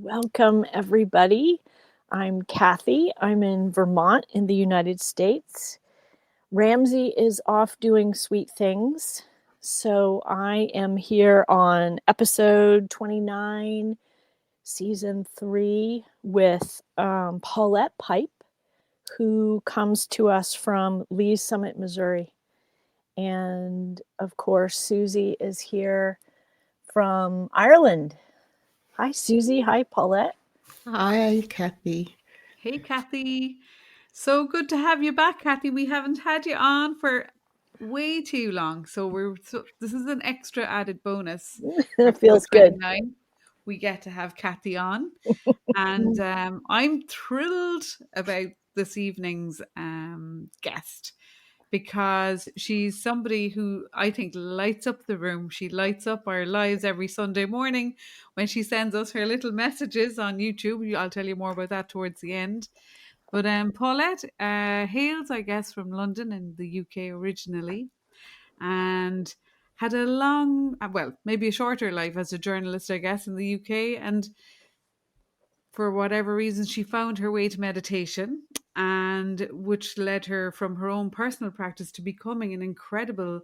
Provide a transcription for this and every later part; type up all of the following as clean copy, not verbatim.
Welcome, everybody. I'm Cathy. I'm in Vermont in the United States. Ramsey is off doing sweet things. So I am here on episode 29, season 3, with Paulette Pipe, who comes to us from Lee's Summit, Missouri. And of course, Suzi is here from Ireland. Hi, Suzi. Hi, Paulette. Hi, Cathy. Hey, Cathy. So good to have you back, Cathy. We haven't had you on for way too long. This is an extra added bonus. It feels good. 29, we get to have Cathy on. And I'm thrilled about this evening's guest because she's somebody who I think lights up the room. She lights up our lives every Sunday morning when she sends us her little messages on YouTube. I'll tell you more about that towards the end. But Paulette hails, I guess, from London in the UK originally, and had a long, well, maybe a shorter life as a journalist, I guess, in the UK. And for whatever reason, she found her way to meditation, and which led her from her own personal practice to becoming an incredible,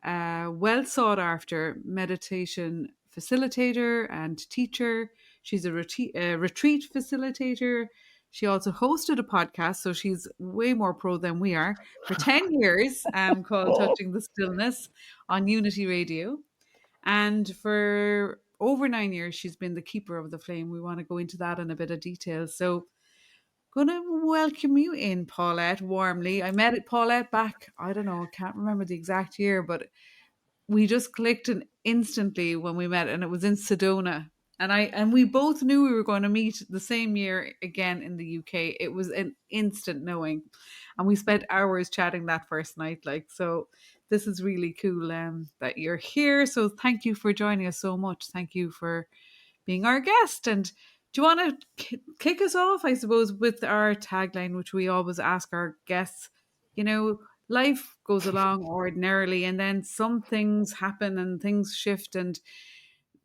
well sought after meditation facilitator and teacher. She's a retreat facilitator. She also hosted a podcast, so she's way more pro than we are, for 10 years, called Touching the Stillness on Unity Radio. And for over 9 years, she's been the keeper of the flame. We want to go into that in a bit of detail. So, going to welcome you in, Paulette, warmly. I met Paulette back, I don't know, I can't remember the exact year, but we just clicked instantly when we met, and it was in Sedona. And we both knew we were going to meet the same year again in the UK. It was an instant knowing. And we spent hours chatting that first night. So this is really cool that you're here. So thank you for joining us so much. Thank you for being our guest. And do you want to kick us off, I suppose, with our tagline, which we always ask our guests? Life goes along ordinarily, and then some things happen and things shift, and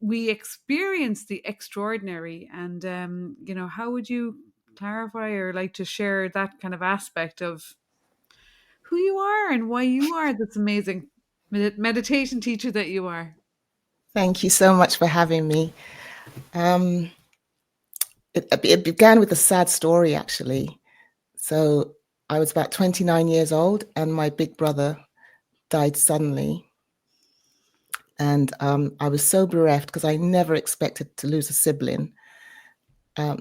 we experience the extraordinary. And how would you clarify or like to share that kind of aspect of who you are and why you are this amazing meditation teacher that you are? Thank you so much for having me. It began with a sad story, actually. So I was about 29 years old, and my big brother died suddenly. And I was so bereft because I never expected to lose a sibling. So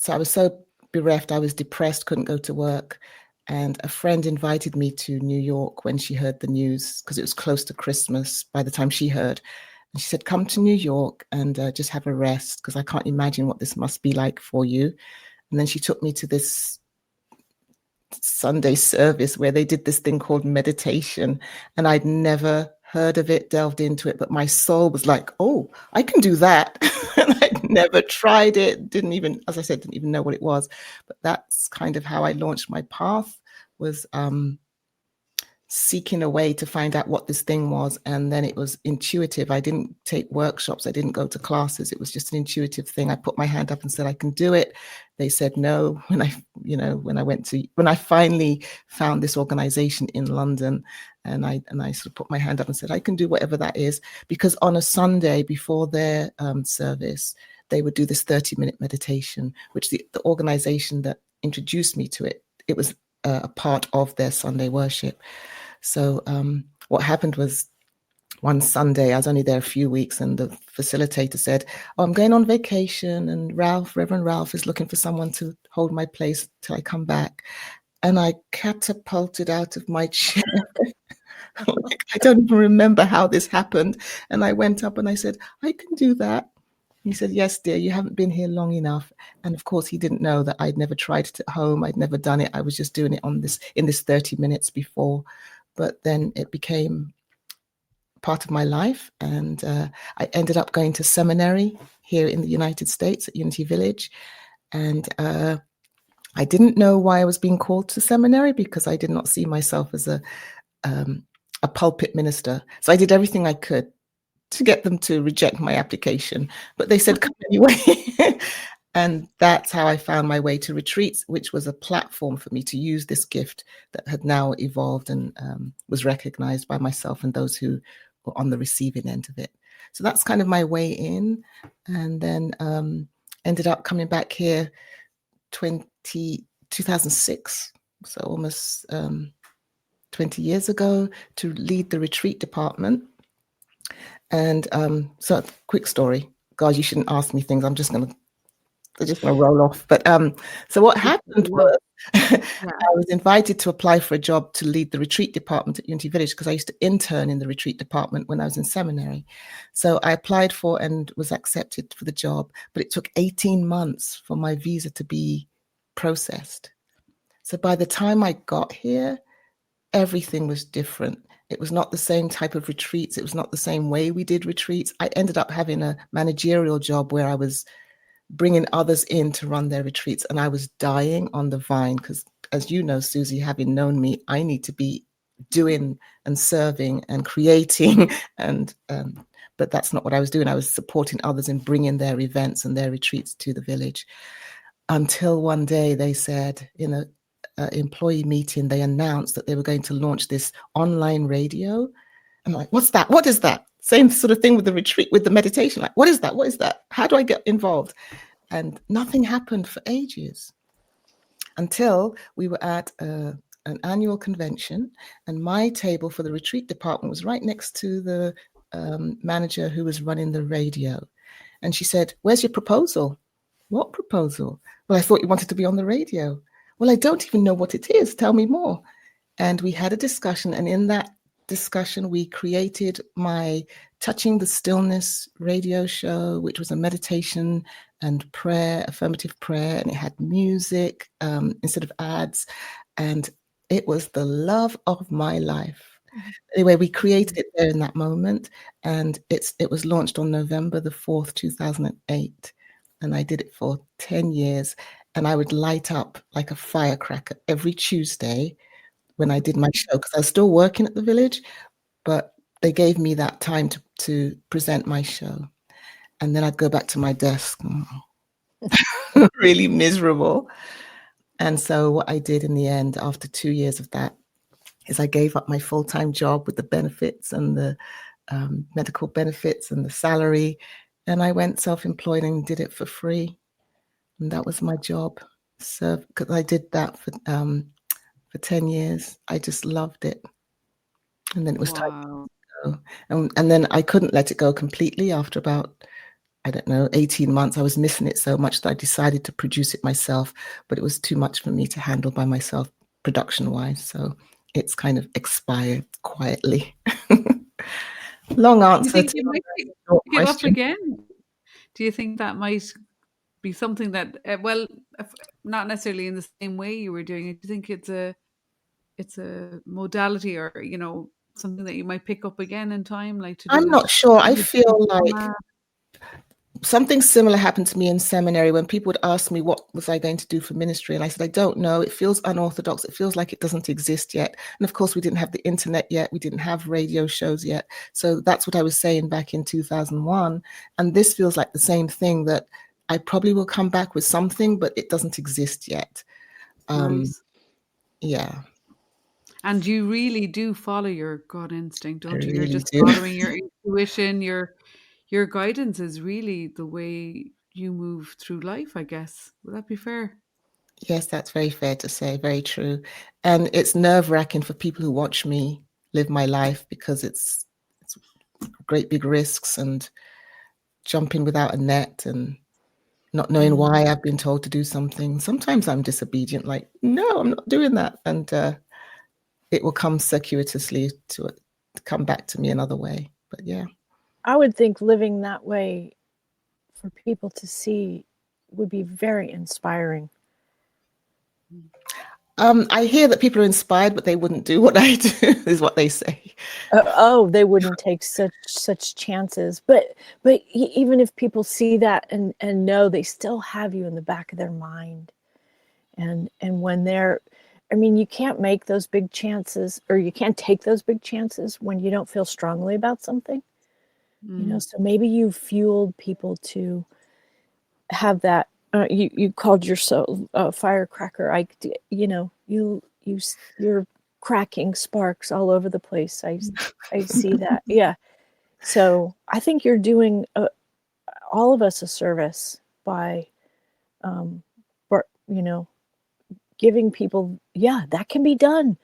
I was so bereft, I was depressed, couldn't go to work. And a friend invited me to New York when she heard the news, because it was close to Christmas by the time she heard. And she said, come to New York and just have a rest, because I can't imagine what this must be like for you. And then she took me to this Sunday service where they did this thing called meditation. And I'd never heard of it, delved into it, but my soul was like, oh, I can do that. And I'd never tried it, didn't even know what it was. But that's kind of how I launched my path, was seeking a way to find out what this thing was. And then it was intuitive. I didn't take workshops. I didn't go to classes. It was just an intuitive thing. I put my hand up and said, I can do it. They said no. When I finally found this organization in London, and I sort of put my hand up and said, I can do whatever that is. Because on a Sunday before their service, they would do this 30-minute meditation, which the organization that introduced me to it, it was a part of their Sunday worship. So what happened was, one Sunday, I was only there a few weeks, and the facilitator said, oh, I'm going on vacation, and Reverend Ralph is looking for someone to hold my place till I come back. And I catapulted out of my chair. I don't even remember how this happened. And I went up and I said, I can do that. He said, yes, dear, you haven't been here long enough. And of course, he didn't know that I'd never tried it at home. I'd never done it. I was just doing it in this 30 minutes before. But then it became part of my life. And I ended up going to seminary here in the United States at Unity Village. And I didn't know why I was being called to seminary, because I did not see myself as a pulpit minister. So I did everything I could to get them to reject my application, but they said come anyway. And that's how I found my way to retreats, which was a platform for me to use this gift that had now evolved and was recognized by myself and those who were on the receiving end of it. So that's kind of my way in, and then ended up coming back here 2006, so almost 20 years ago, to lead the retreat department. And so quick story. God, you shouldn't ask me things. I'm just going to roll off. But so what happened was I was invited to apply for a job to lead the retreat department at Unity Village, because I used to intern in the retreat department when I was in seminary. So I applied for and was accepted for the job, but it took 18 months for my visa to be processed. So by the time I got here, everything was different. It was not the same type of retreats. It was not the same way we did retreats. I ended up having a managerial job where I was bringing others in to run their retreats, and I was dying on the vine, because, as you know, Susie, having known me, I need to be doing and serving and creating, and but that's not what I was doing. I was supporting others in bringing their events and their retreats to the village, until one day they said in a employee meeting, they announced that they were going to launch this online radio. I'm like, what's that? What is that? Same sort of thing with the retreat, with the meditation. Like, what is that? What is that? How do I get involved? And nothing happened for ages, until we were at an annual convention, and my table for the retreat department was right next to the manager who was running the radio. And she said, "Where's your proposal?" "What proposal?" "Well, I thought you wanted to be on the radio." "Well, I don't even know what it is. Tell me more." And we had a discussion, and in that discussion, we created my Touching the Stillness radio show, which was a meditation and prayer, affirmative prayer, and it had music instead of ads, and it was the love of my life. Anyway, we created it there in that moment, and it was launched on November the 4th, 2008, and I did it for 10 years, and I would light up like a firecracker every Tuesday when I did my show, because I was still working at the village, but they gave me that time to present my show. And then I'd go back to my desk, really miserable. And so what I did in the end, after 2 years of that, is I gave up my full-time job with the benefits and the medical benefits and the salary, and I went self-employed and did it for free. And that was my job. So, because I did that for 10 years. I just loved it. And then it was time to go. And then I couldn't let it go completely. After about, 18 months, I was missing it so much that I decided to produce it myself, but it was too much for me to handle by myself production-wise. So it's kind of expired quietly. Long answer to you might a short give up question. again? Do you think that might be something that, not necessarily in the same way you were doing it? Do you think it's a modality, or something that you might pick up again in time, like to do I'm it? not sure. I in a feel different like format? something similar happened to me in seminary when people would ask me what was I going to do for ministry, and I said, I don't know. It feels unorthodox. It feels like it doesn't exist yet. And of course, we didn't have the internet yet. We didn't have radio shows yet. So that's what I was saying back in 2001. And this feels like the same thing, that I probably will come back with something, but it doesn't exist yet. Nice. Yeah, And you really do follow your gut instinct, I don't you? You're really just do. following your intuition. Your guidance is really the way you move through life, I guess. Would that be fair? Yes, that's very fair to say. Very true. And it's nerve-wracking for people who watch me live my life, because it's great big risks and jumping without a net and not knowing why I've been told to do something. Sometimes I'm disobedient, like, no, I'm not doing that. And it will come circuitously to come back to me another way. But yeah. I would think living that way for people to see would be very inspiring. I hear that people are inspired, but they wouldn't do what I do, is what they say. They wouldn't take such chances. But even if people see that and know, they still have you in the back of their mind. And when you can't make those big chances, or you can't take those big chances when you don't feel strongly about something. You know, so maybe you fueled people to have that. You called yourself a firecracker. You know, you're cracking sparks all over the place. I see that. Yeah. So I think you're doing all of us a service by, you know, giving people, yeah, that can be done.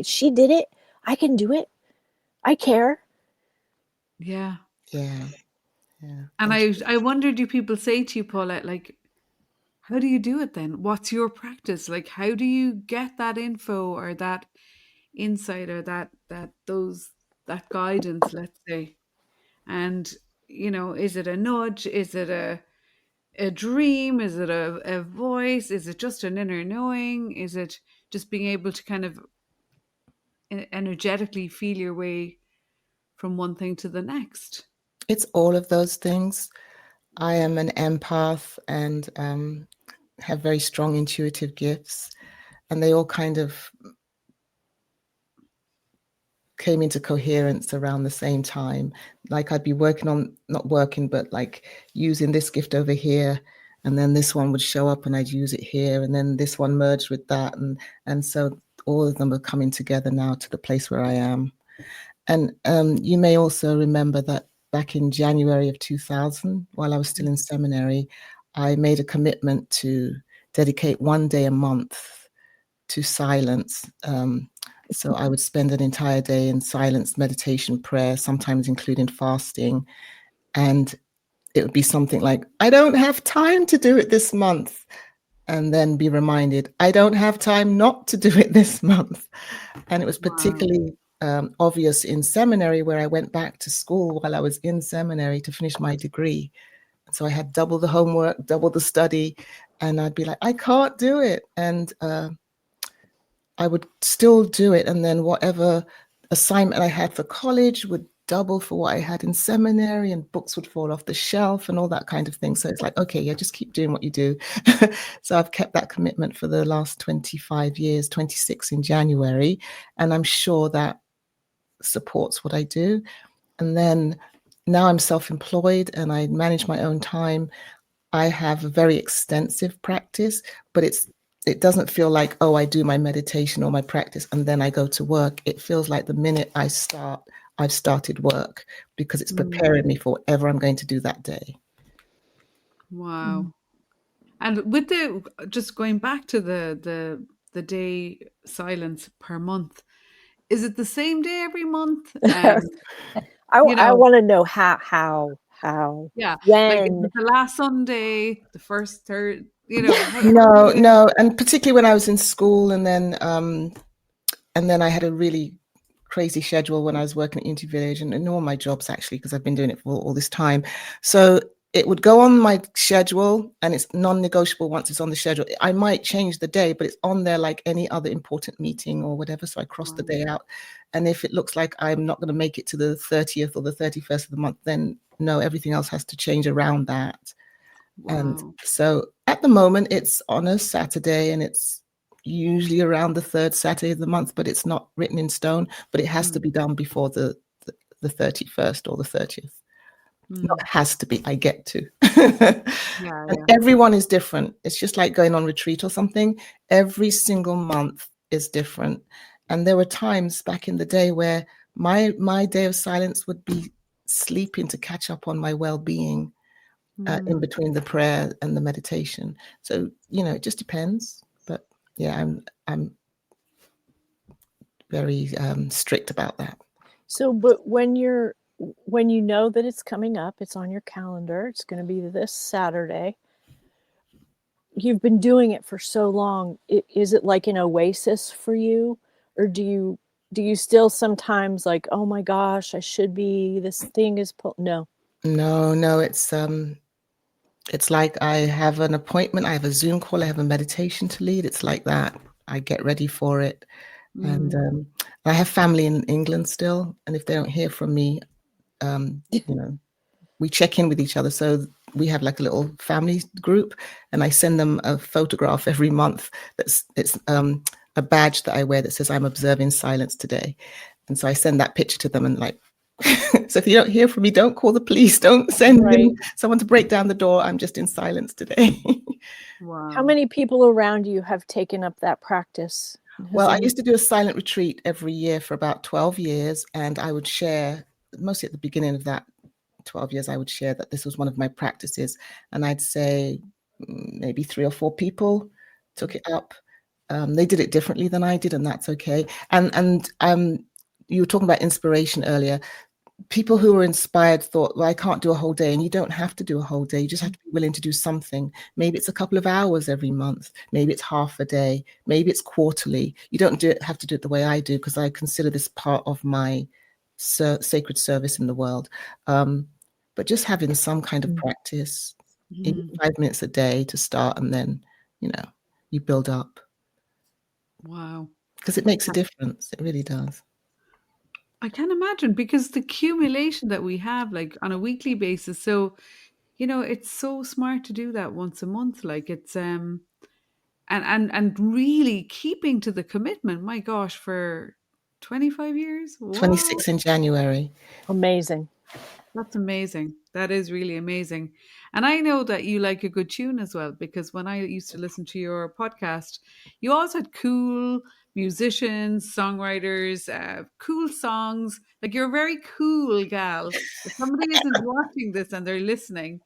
She did it. I can do it. I care. Yeah. Yeah. Yeah. And I wonder, do people say to you, Paulette, like, how do you do it then? What's your practice? Like, how do you get that info or that insight or that guidance, let's say? And, you know, is it a nudge? Is it a dream? Is it a voice? Is it just an inner knowing? Is it just being able to kind of energetically feel your way from one thing to the next? It's all of those things. I am an empath and have very strong intuitive gifts, and they all kind of came into coherence around the same time. Like I'd be not working, but like using this gift over here, and then this one would show up and I'd use it here, and then this one merged with that, and so all of them are coming together now to the place where I am. And you may also remember that back in January of 2000, while I was still in seminary, I made a commitment to dedicate 1 day a month to silence. So I would spend an entire day in silence, meditation, prayer, sometimes including fasting. And it would be something like, I don't have time to do it this month. And then be reminded, I don't have time not to do it this month. And it was particularly obvious in seminary, where I went back to school while I was in seminary to finish my degree. So I had double the homework, double the study, and I'd be like, I can't do it. And I would still do it. And then whatever assignment I had for college would double for what I had in seminary, and books would fall off the shelf and all that kind of thing. So it's like, okay, yeah, just keep doing what you do. So I've kept that commitment for the last 25 years, 26 in January. And I'm sure that supports what I do. And then now I'm self-employed and I manage my own time. I have a very extensive practice, but it doesn't feel like, oh, I do my meditation or my practice and then I go to work. It feels like the minute I start, I've started work, because it's preparing me for whatever I'm going to do that day. Wow. And with just going back to the day silence per month, is it the same day every month? I want to know how, yeah, when. like the last Sunday, the first, third, you know. No. And particularly when I was in school, and then I had a really crazy schedule when I was working at Unity Village, and in all my jobs, actually, because I've been doing it for all this time. So it would go on my schedule, and it's non-negotiable once it's on the schedule. I might change the day, but it's on there like any other important meeting or whatever. So I cross the day out. And if it looks like I'm not going to make it to the 30th or the 31st of the month, then no, everything else has to change around that. Wow. And so at the moment, it's on a Saturday, and it's usually around the third Saturday of the month, but it's not written in stone, but it has to be done before the 31st or the 30th. Not has to be, I get to. And everyone is different. It's just like going on retreat or something. Every single month is different. And there were times back in the day where my day of silence would be sleeping to catch up on my well-being in between the prayer and the meditation. So, it just depends. But yeah, I'm very strict about that. So, but when you know that it's coming up, it's on your calendar, it's going to be this Saturday, you've been doing it for so long, is it like an oasis for you? Or do you still sometimes like, oh my gosh, I should be, this thing is, no, it's like I have an appointment, I have a Zoom call, I have a meditation to lead. It's like that. I get ready for it. And I have family in England still. And if they don't hear from me, we check in with each other. So we have like a little family group, and I send them a photograph every month. It's a badge that I wear that says I'm observing silence today. And so I send that picture to them and like So if you don't hear from me, don't call the police. Don't send someone to break down the door. I'm just in silence today. Wow. How many people around you have taken up that practice? Well, I used to do a silent retreat every year for about 12 years, and I would share, mostly at the beginning of that 12 years, I would share that this was one of my practices, and I'd say maybe 3 or 4 people took it up. They did it differently than I did, and that's okay. And you were talking about inspiration earlier. People who were inspired thought, well, I can't do a whole day. And you don't have to do a whole day. You just have to be willing to do something. Maybe it's a couple of hours every month. Maybe it's half a day. Maybe it's quarterly. You don't have to do it the way I do, because I consider this part of my sacred service in the world. But just having some kind of practice, 5 minutes a day to start, and then, you build up. Wow. Because it makes a difference. It really does. I can imagine, because the accumulation that we have, like, on a weekly basis. So, it's so smart to do that once a month. Like, it's and really keeping to the commitment. My gosh, for 25 years. Wow. 26 in January. Amazing. That's amazing. That is really amazing. And I know that you like a good tune as well, because when I used to listen to your podcast, you always had cool musicians, songwriters, cool songs. Like, you're a very cool gal. If somebody isn't watching this and they're listening,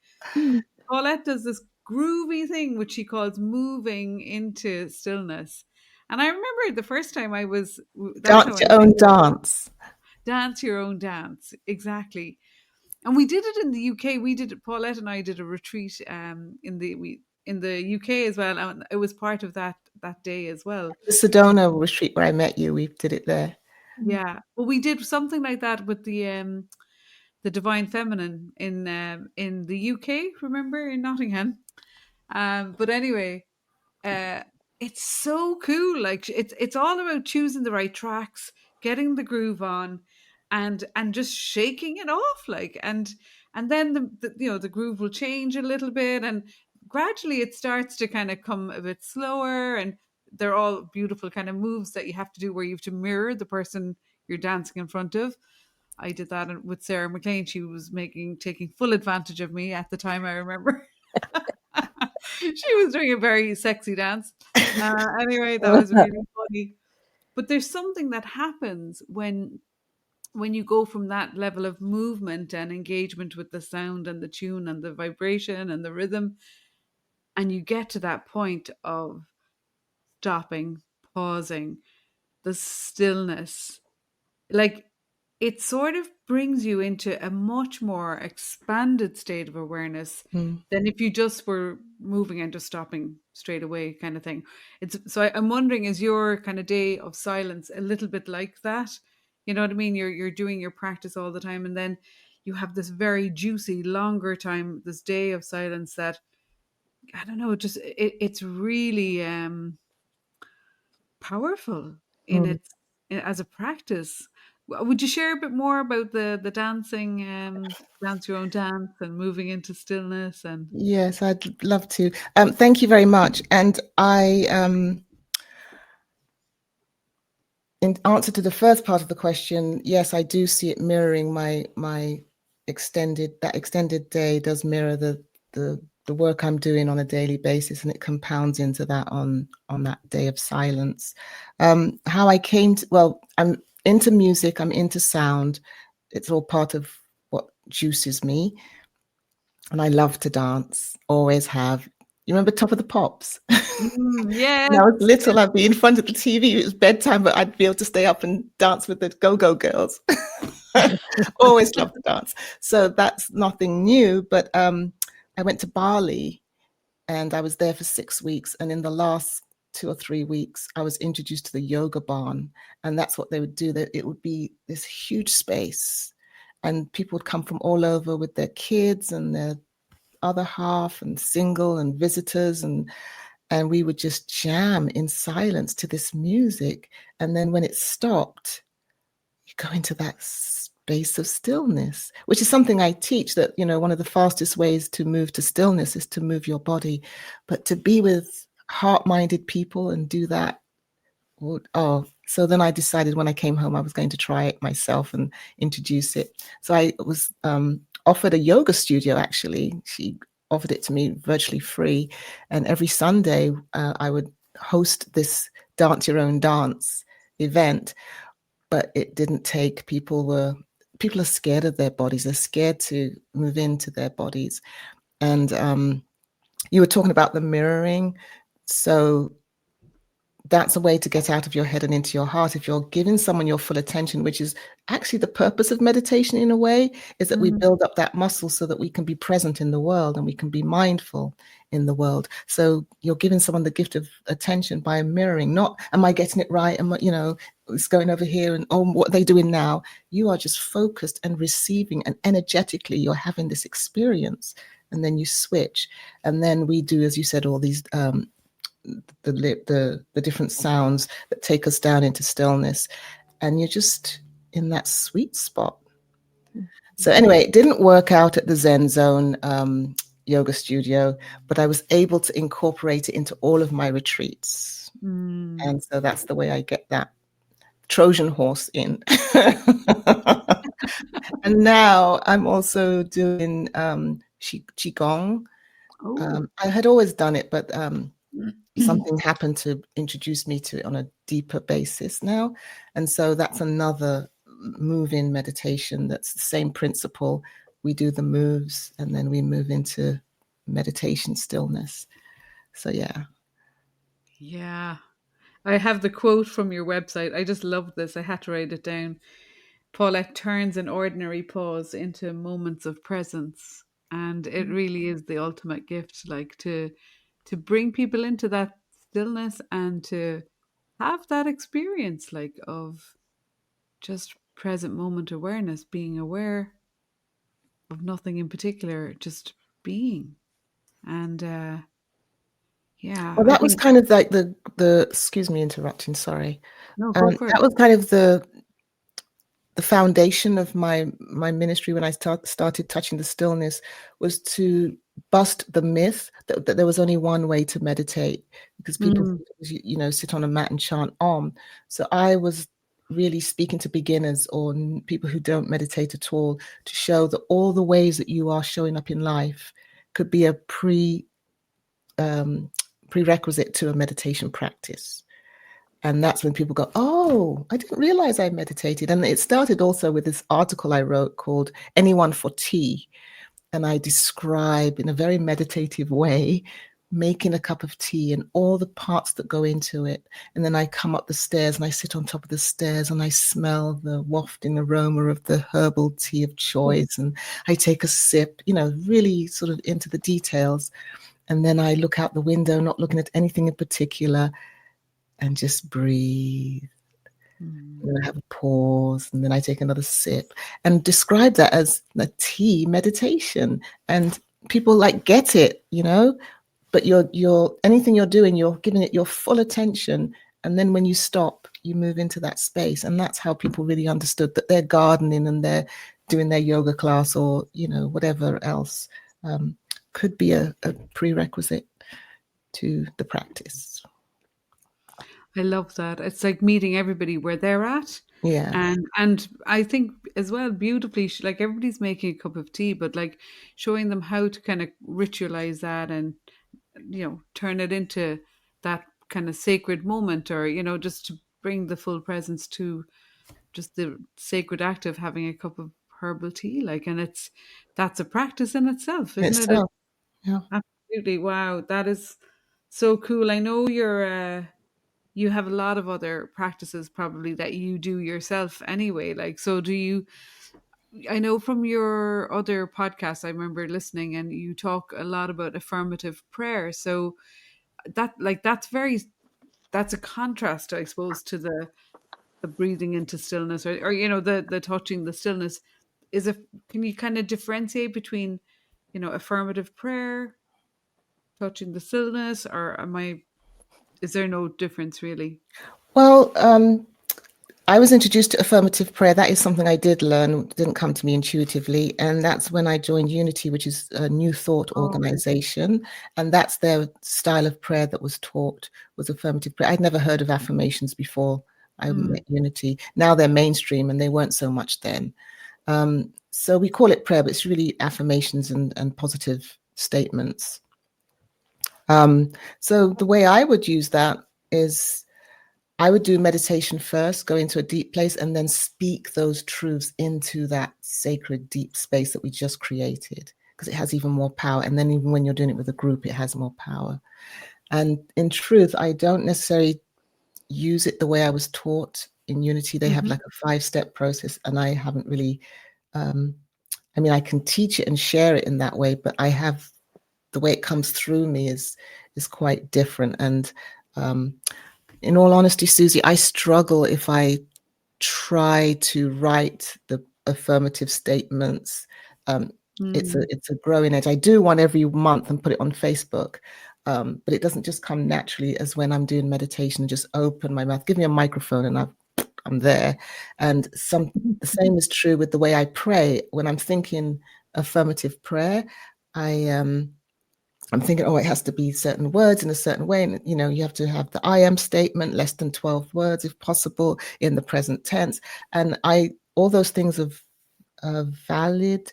Paulette does this groovy thing which she calls moving into stillness. And I remember the first time I was Dance your own dance. Dance your own dance. Exactly. And we did it in the UK. We did it. Paulette and I did a retreat in the UK as well, and it was part of that day as well. The Sedona retreat where I met you, we did it there. Yeah, well, we did something like that with the Divine Feminine in the UK. Remember, in Nottingham. But anyway, it's so cool. Like, it's all about choosing the right tracks, getting the groove on, and just shaking it off. Like, and then the groove will change a little bit, and gradually it starts to kind of come a bit slower. And they're all beautiful kind of moves that you have to do, where you have to mirror the person you're dancing in front of. I did that with Sarah McLean. She was taking full advantage of me at the time, I remember. She was doing a very sexy dance. Anyway, that was really funny. But there's something that happens when you go from that level of movement and engagement with the sound and the tune and the vibration and the rhythm, and you get to that point of stopping, pausing, the stillness. Like, it sort of brings you into a much more expanded state of awareness than if you just were moving and just stopping straight away, kind of thing. I'm wondering, is your kind of day of silence a little bit like that? You know what I mean? You're doing your practice all the time, and then you have this very juicy, longer time, this day of silence that, I don't know, it's really powerful in its as a practice. Would you share a bit more about the dancing, dance your own dance, and moving into stillness? And yes, I'd love to. Thank you very much. And I, in answer to the first part of the question, yes, I do see it mirroring my extended day does mirror the work I'm doing on a daily basis, and it compounds into that on that day of silence. How I came to, well, I'm into music, I'm into sound. It's all part of what juices me. And I love to dance, always have. You remember Top of the Pops? yeah, When I was little, I'd be in front of the TV. It was bedtime, but I'd be able to stay up and dance with the Go-Go Girls. Always loved to dance. So that's nothing new. But I went to Bali, and I was there for 6 weeks. And in the last 2 or 3 weeks, I was introduced to the yoga barn. And that's what they would do. It would be this huge space, and people would come from all over with their kids and their other half, and single, and visitors, and we would just jam in silence to this music. And then when it stopped, you go into that space of stillness, which is something I teach, that, one of the fastest ways to move to stillness is to move your body. But to be with heart-minded people and do that, So then I decided when I came home, I was going to try it myself and introduce it. So I was offered a yoga studio, actually. She offered it to me virtually free. And every Sunday, I would host this Dance Your Own Dance event. But it didn't take. People are scared of their bodies. They're scared to move into their bodies. And you were talking about the mirroring. So that's a way to get out of your head and into your heart. If you're giving someone your full attention, which is actually the purpose of meditation in a way, is that we build up that muscle so that we can be present in the world and we can be mindful in the world. So you're giving someone the gift of attention by mirroring, not, am I getting it right? Am I, it's going over here and, oh, what are they doing now? You are just focused and receiving, and energetically you're having this experience, and then you switch. And then we do, as you said, all these the different sounds that take us down into stillness, and you're just in that sweet spot. So anyway, it didn't work out at the Zen Zone yoga studio, but I was able to incorporate it into all of my retreats. And so that's the way I get that Trojan horse in. And now I'm also doing Qigong. I had always done it, but something happened to introduce me to it on a deeper basis now. And so that's another move-in meditation. That's the same principle. We do the moves and then we move into meditation stillness. So yeah. I have the quote from your website. I just love this. I had to write it down. Paulette turns an ordinary pause into moments of presence. And it really is the ultimate gift, like to bring people into that stillness and to have that experience, like, of just present moment awareness, being aware of nothing in particular, just being. And Well, I that was think, kind of like the excuse me interrupting, sorry. no, go for it. That was kind of the foundation of my ministry when I started Touching the Stillness, was to bust the myth that there was only one way to meditate, because people sit on a mat and chant Om. So I was really speaking to beginners or people who don't meditate at all, to show that all the ways that you are showing up in life could be a prerequisite to a meditation practice. And that's when people go, oh, I didn't realize I meditated. And it started also with this article I wrote called Anyone for Tea. And I describe in a very meditative way making a cup of tea and all the parts that go into it. And then I come up the stairs and I sit on top of the stairs and I smell the wafting aroma of the herbal tea of choice. And I take a sip, really sort of into the details. And then I look out the window, not looking at anything in particular, and just breathe. And then I have a pause, and then I take another sip, and describe that as a tea meditation. And people get it, but you're anything you're doing, you're giving it your full attention. And then when you stop, you move into that space. And that's how people really understood that they're gardening and they're doing their yoga class or, whatever else could be a prerequisite to the practice. I love that. It's like meeting everybody where they're at. Yeah. And I think as well, beautifully, like, everybody's making a cup of tea, but like showing them how to kind of ritualize that and, turn it into that kind of sacred moment, or, just to bring the full presence to just the sacred act of having a cup of herbal tea. Like, and that's a practice in itself, isn't it? Yeah. Absolutely. Wow. That is so cool. I know you have a lot of other practices probably that you do yourself anyway. Like, so I know from your other podcasts, I remember listening, and you talk a lot about affirmative prayer. So that's a contrast, I suppose, to the breathing into stillness, or the touching the stillness. Can you kind of differentiate between, affirmative prayer, touching the stillness, or is there no difference really? Well, I was introduced to affirmative prayer. That is something I did learn. It didn't come to me intuitively. And that's when I joined Unity, which is a New Thought organization. And that's their style of prayer that was taught, was affirmative prayer. I'd never heard of affirmations before I met Unity. Now they're mainstream, and they weren't so much then. So we call it prayer, but it's really affirmations and positive statements. So the way I would use that is I would do meditation first, go into a deep place, and then speak those truths into that sacred deep space that we just created, because it has even more power. And then even when you're doing it with a group, it has more power. And in truth, I don't necessarily use it the way I was taught in Unity. They have like a 5-step process, and I haven't really, I mean, I can teach it and share it in that way, but I have, the way it comes through me is quite different. And in all honesty, Susie, I struggle if I try to write the affirmative statements. It's a growing edge. I do one every month and put it on Facebook, but it doesn't just come naturally as when I'm doing meditation. Just open my mouth, give me a microphone, and I'm there. And the same is true with the way I pray. When I'm thinking affirmative prayer, I'm thinking, oh, it has to be certain words in a certain way. And, you know, you have to have the I am statement, less than 12 words, if possible, in the present tense. And all those things are valid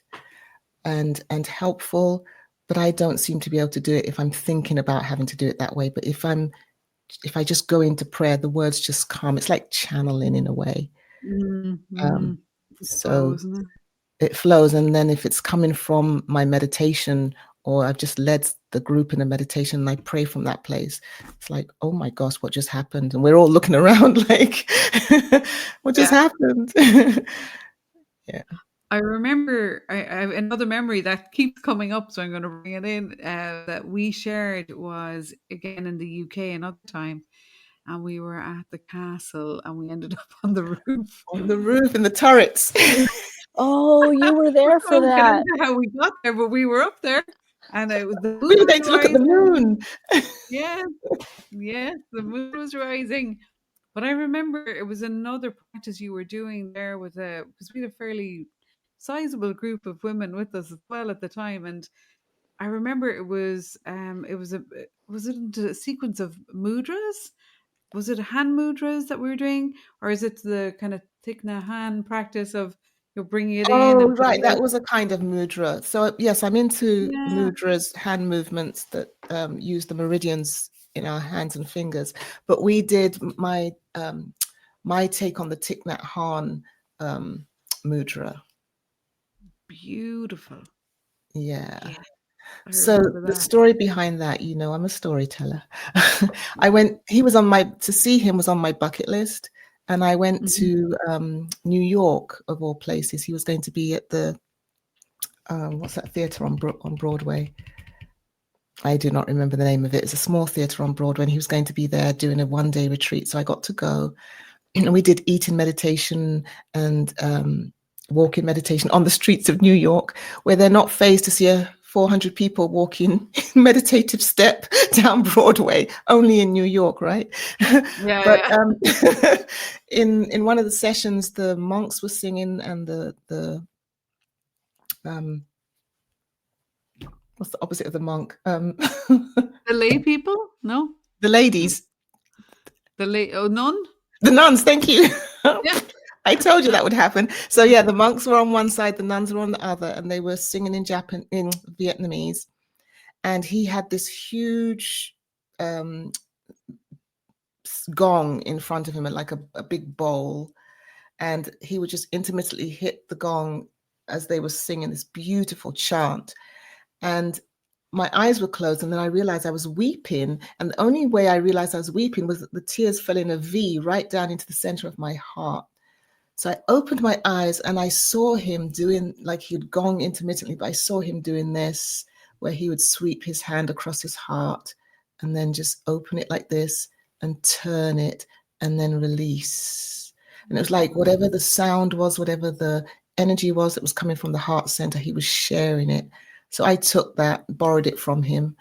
and helpful, but I don't seem to be able to do it if I'm thinking about having to do it that way. But if I just go into prayer, the words just come. It's like channeling in a way. So it flows. And then if it's coming from my meditation, or I've just led the group in a meditation and I pray from that place, it's like, oh my gosh, what just happened? And we're all looking around like, what just happened? Yeah. I remember I have another memory that keeps coming up, so I'm going to bring it in, that we shared was, again, in the UK another time, and we were at the castle and we ended up on the roof. On the roof in the turrets. Oh, you were there for that. How we got there, but we were up there, and it was the moon. We were going to look at the moon. Yes, the moon was rising. But I remember it was another practice you were doing there because we had a fairly sizable group of women with us as well at the time, and I remember was it a sequence of mudras? Was it hand mudras that we were doing, or is it the kind of Thich hand practice of you're bringing it in? Oh, right. That was a kind of mudra. So yes, I'm into mudras, hand movements that use the meridians in our hands and fingers. But we did my take on the Thich Nhat Hanh mudra. Beautiful. Yeah. So the story behind that, you know, I'm a storyteller. To see him was on my bucket list. And I went to New York, of all places. He was going to be at the, what's that theater on Broadway? I do not remember the name of it. It's a small theater on Broadway, and he was going to be there doing a one-day retreat. So I got to go. And we did eating meditation and walking meditation on the streets of New York, where they're not phased to see 400 people walking meditative step down Broadway, only in New York, right? But in one of the sessions, the monks were singing, and the what's the opposite of the monk? The lay people? No? The ladies. Nun? The nuns, thank you. Yeah. I told you that would happen. So yeah, the monks were on one side, the nuns were on the other, and they were singing in Vietnamese. And he had this huge gong in front of him, and like a big bowl, and he would just intermittently hit the gong as they were singing this beautiful chant. And my eyes were closed, and then I realized I was weeping. And the only way I realized I was weeping was that the tears fell in a V right down into the center of my heart. So I opened my eyes and I saw him doing, like he'd gong intermittently, but I saw him doing this, where he would sweep his hand across his heart and then just open it like this and turn it and then release. And it was like whatever the sound was, whatever the energy was that was coming from the heart center, he was sharing it. So I took that, borrowed it from him,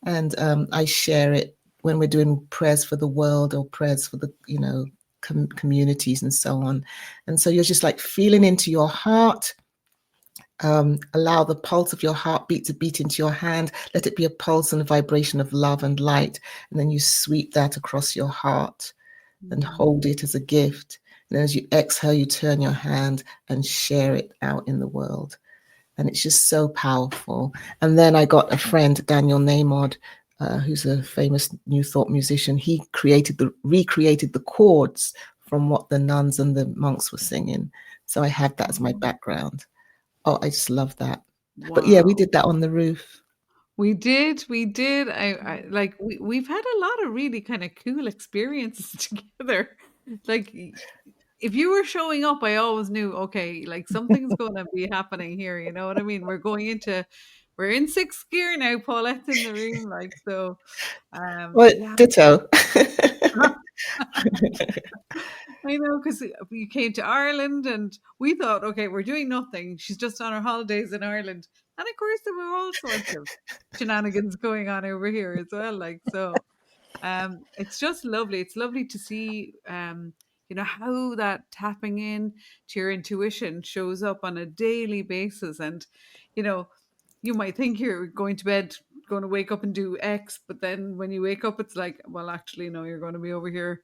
and I share it when we're doing prayers for the world or prayers for the, you know, communities and so on. And so you're just like feeling into your heart, allow the pulse of your heartbeat to beat into your hand, let it be a pulse and a vibration of love and light, and then you sweep that across your heart. and hold it as a gift. And as you exhale, you turn your hand and share it out in the world. And it's just so powerful. And then I got a friend, Daniel Namod, who's a famous New Thought musician. He recreated the chords from what the nuns and the monks were singing. So I have that as my background. Oh, I just love that. Wow. But yeah, we did that on the roof. We did. I like we've had a lot of really kind of cool experiences together. Like if you were showing up, I always knew, okay, like something's going to be happening here. You know what I mean? We're in sixth gear now. Paulette's in the room, like so. Well, Yeah. ditto. I know, because you came to Ireland and we thought, okay, we're doing nothing. She's just on her holidays in Ireland. And of course, there were all sorts of shenanigans going on over here as well. Like, so it's just lovely. It's lovely to see, how that tapping in to your intuition shows up on a daily basis. And, you might think you're going to bed, going to wake up and do X, but then when you wake up, it's like, well, actually, no, you're going to be over here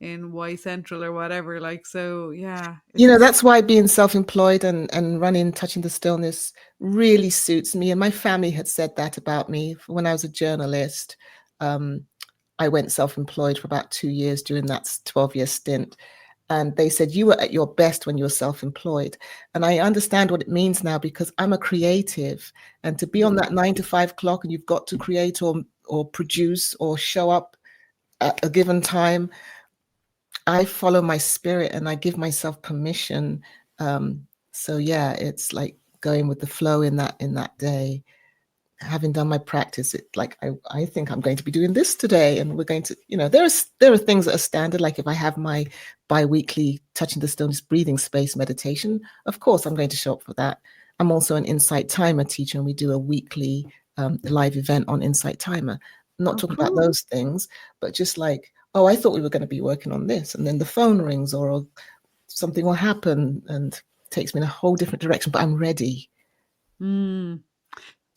in Y Central or whatever. Like, so yeah. That's why being self-employed and running Touching the Stillness really suits me. And my family had said that about me when I was a journalist. I went self-employed for about 2 years during that 12-year stint. And they said, you were at your best when you were self-employed. And I understand what it means now, because I'm a creative. And to be on that 9 to 5 clock and you've got to create or produce or show up at a given time, I follow my spirit and I give myself permission. So yeah, it's like going with the flow in that day. Having done my practice, it like I think I'm going to be doing this today, and we're going to, there are things that are standard. Like if I have my bi-weekly Touching the Stillness breathing space meditation, of course I'm going to show up for that. I'm also an Insight Timer teacher, and we do a weekly live event on Insight Timer. I'm not talking about those things, but just like, oh, I thought we were going to be working on this, and then the phone rings or something will happen and takes me in a whole different direction, but I'm ready.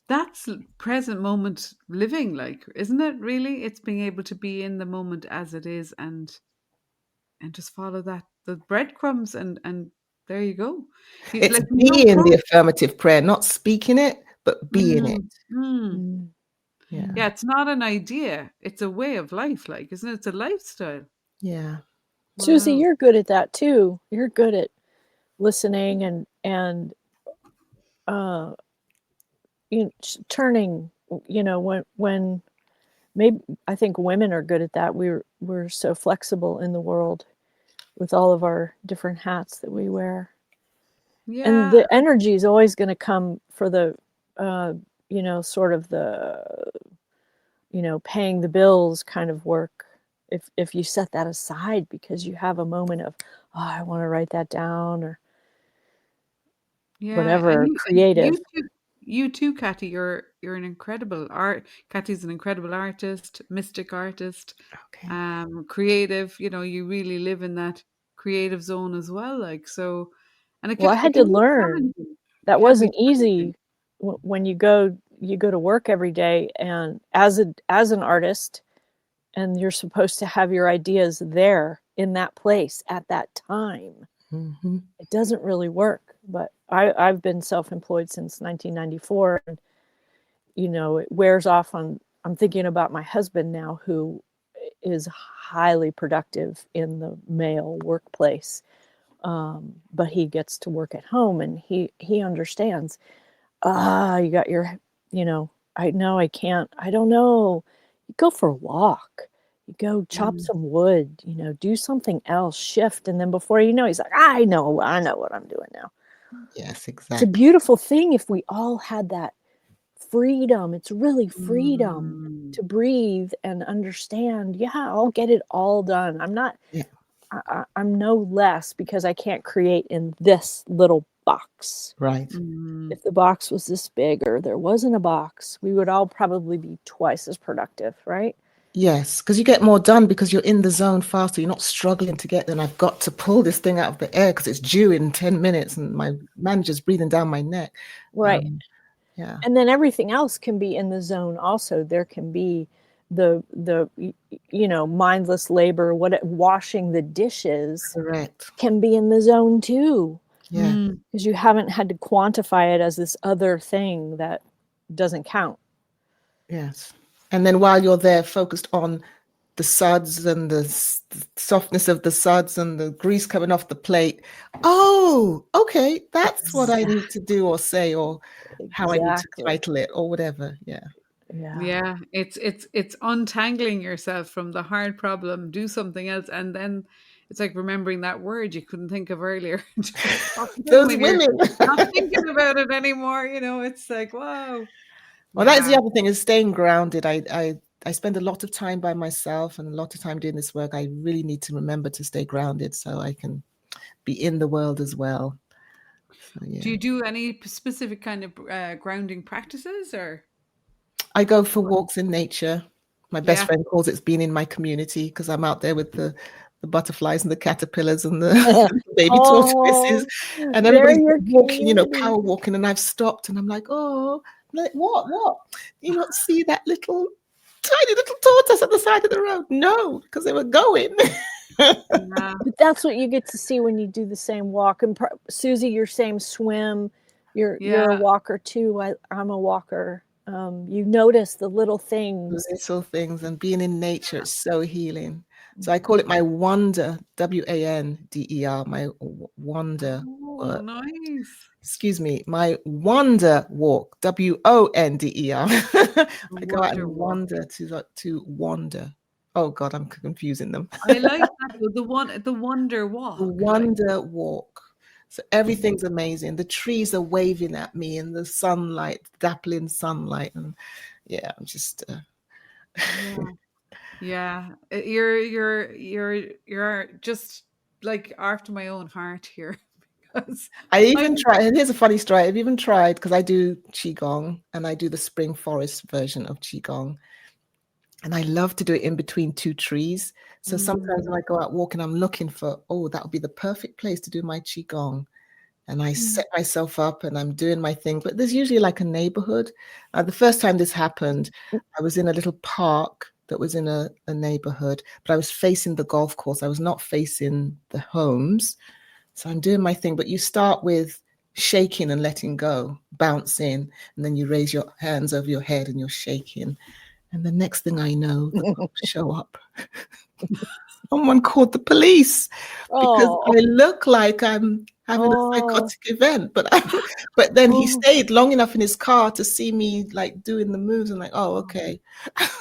That's present moment living, like, isn't it? Really, it's being able to be in the moment as it is and just follow the breadcrumbs and there you go. It's being the affirmative prayer, not speaking it, but being it. Yeah, it's not an idea, it's a way of life, like, isn't it? It's a lifestyle. Yeah. Wow. Susie, you're good at that too. You're good at listening and turning, when maybe I think women are good at that. We're so flexible in the world with all of our different hats that we wear. Yeah. And the energy is always going to come for the sort of the paying the bills kind of work, if you set that aside because you have a moment of, oh, I want to write that down, or whatever, creative. You too, Cathy. You're an incredible Cathy's an incredible artist, mystic artist, creative. You really live in that creative zone as well. Like, so, and I had to learn that wasn't easy when you go to work every day, and as an artist, and you're supposed to have your ideas there in that place at that time. Mm-hmm. It doesn't really work. But I've been self-employed since 1994, and it wears off on. I'm thinking about my husband now, who is highly productive in the male workplace, but he gets to work at home, and he understands. You got your, I know I can't. I don't know. You go for a walk. You go chop some wood. Do something else. Shift, and then before you know, he's like, I know what I'm doing now. Yes, exactly. It's a beautiful thing if we all had that freedom. It's really freedom to breathe and understand. Yeah, I'll get it all done. I'm not. Yeah. I'm no less because I can't create in this little box. Right. If the box was this big, or there wasn't a box, we would all probably be twice as productive, right? Yes, because you get more done because you're in the zone faster. You're not struggling to get there. And I've got to pull this thing out of the air because it's due in 10 minutes and my manager's breathing down my neck. Right. Yeah. And then everything else can be in the zone also. There can be the mindless labor, washing the dishes Correct. can be in the zone too, Yeah. because you haven't had to quantify it as this other thing that doesn't count. Yes. And then while you're there focused on the suds and the softness of the suds and the grease coming off the plate, oh, okay, that's what I need to do or say, or how I need to Exactly. title it or whatever. Yeah. Yeah, it's untangling yourself from the hard problem, do something else, and then it's like remembering that word you couldn't think of earlier. Just pop it in Those when you're women. not thinking about it anymore. It's like, wow. Well, that's the Yeah. other thing, is staying grounded. I spend a lot of time by myself and a lot of time doing this work. I really need to remember to stay grounded so I can be in the world as well. So, yeah. Do you do any specific kind of grounding practices, or? I go for walks in nature. My best Yeah. friend calls it being in my community, because I'm out there with the butterflies and the caterpillars and the baby tortoises, and they're everybody's your walking, community. power walking, and I've stopped and I'm like, oh, like, what? Do you not see that little tiny little tortoise at the side of the road? No, because they were going. Yeah. But that's what you get to see when you do the same walk. And Suzi, your same swim. You're a walker too. I'm a walker. You notice the little things. Little things, and being in nature, it's so healing. So I call it my wonder, WANDER, my wonder. Oh, nice. Excuse me, my wonder walk, WONDER. I go out Wonder and walk. wander to wander. Oh God, I'm confusing them. I like that though, the wonder The walk. wonder walk. So everything's amazing. The trees are waving at me in the sunlight, dappling sunlight, and yeah, I'm just. Yeah. You're just like after my own heart here. Because I even tried, and here's a funny story. I've even tried, because I do Qigong and I do the spring forest version of Qigong. And I love to do it in between two trees. So sometimes when I go out walking, I'm looking for, that would be the perfect place to do my Qigong. And I set myself up and I'm doing my thing. But there's usually like a neighborhood. The first time this happened, I was in a little park that was in a neighborhood, but I was facing the golf course. I was not facing the homes. So I'm doing my thing. But you start with shaking and letting go, bouncing, and then you raise your hands over your head and you're shaking. And the next thing I know, the cops show up. Someone called the police because I look like I'm having a psychotic event. But then he stayed long enough in his car to see me like doing the moves and like, oh, okay.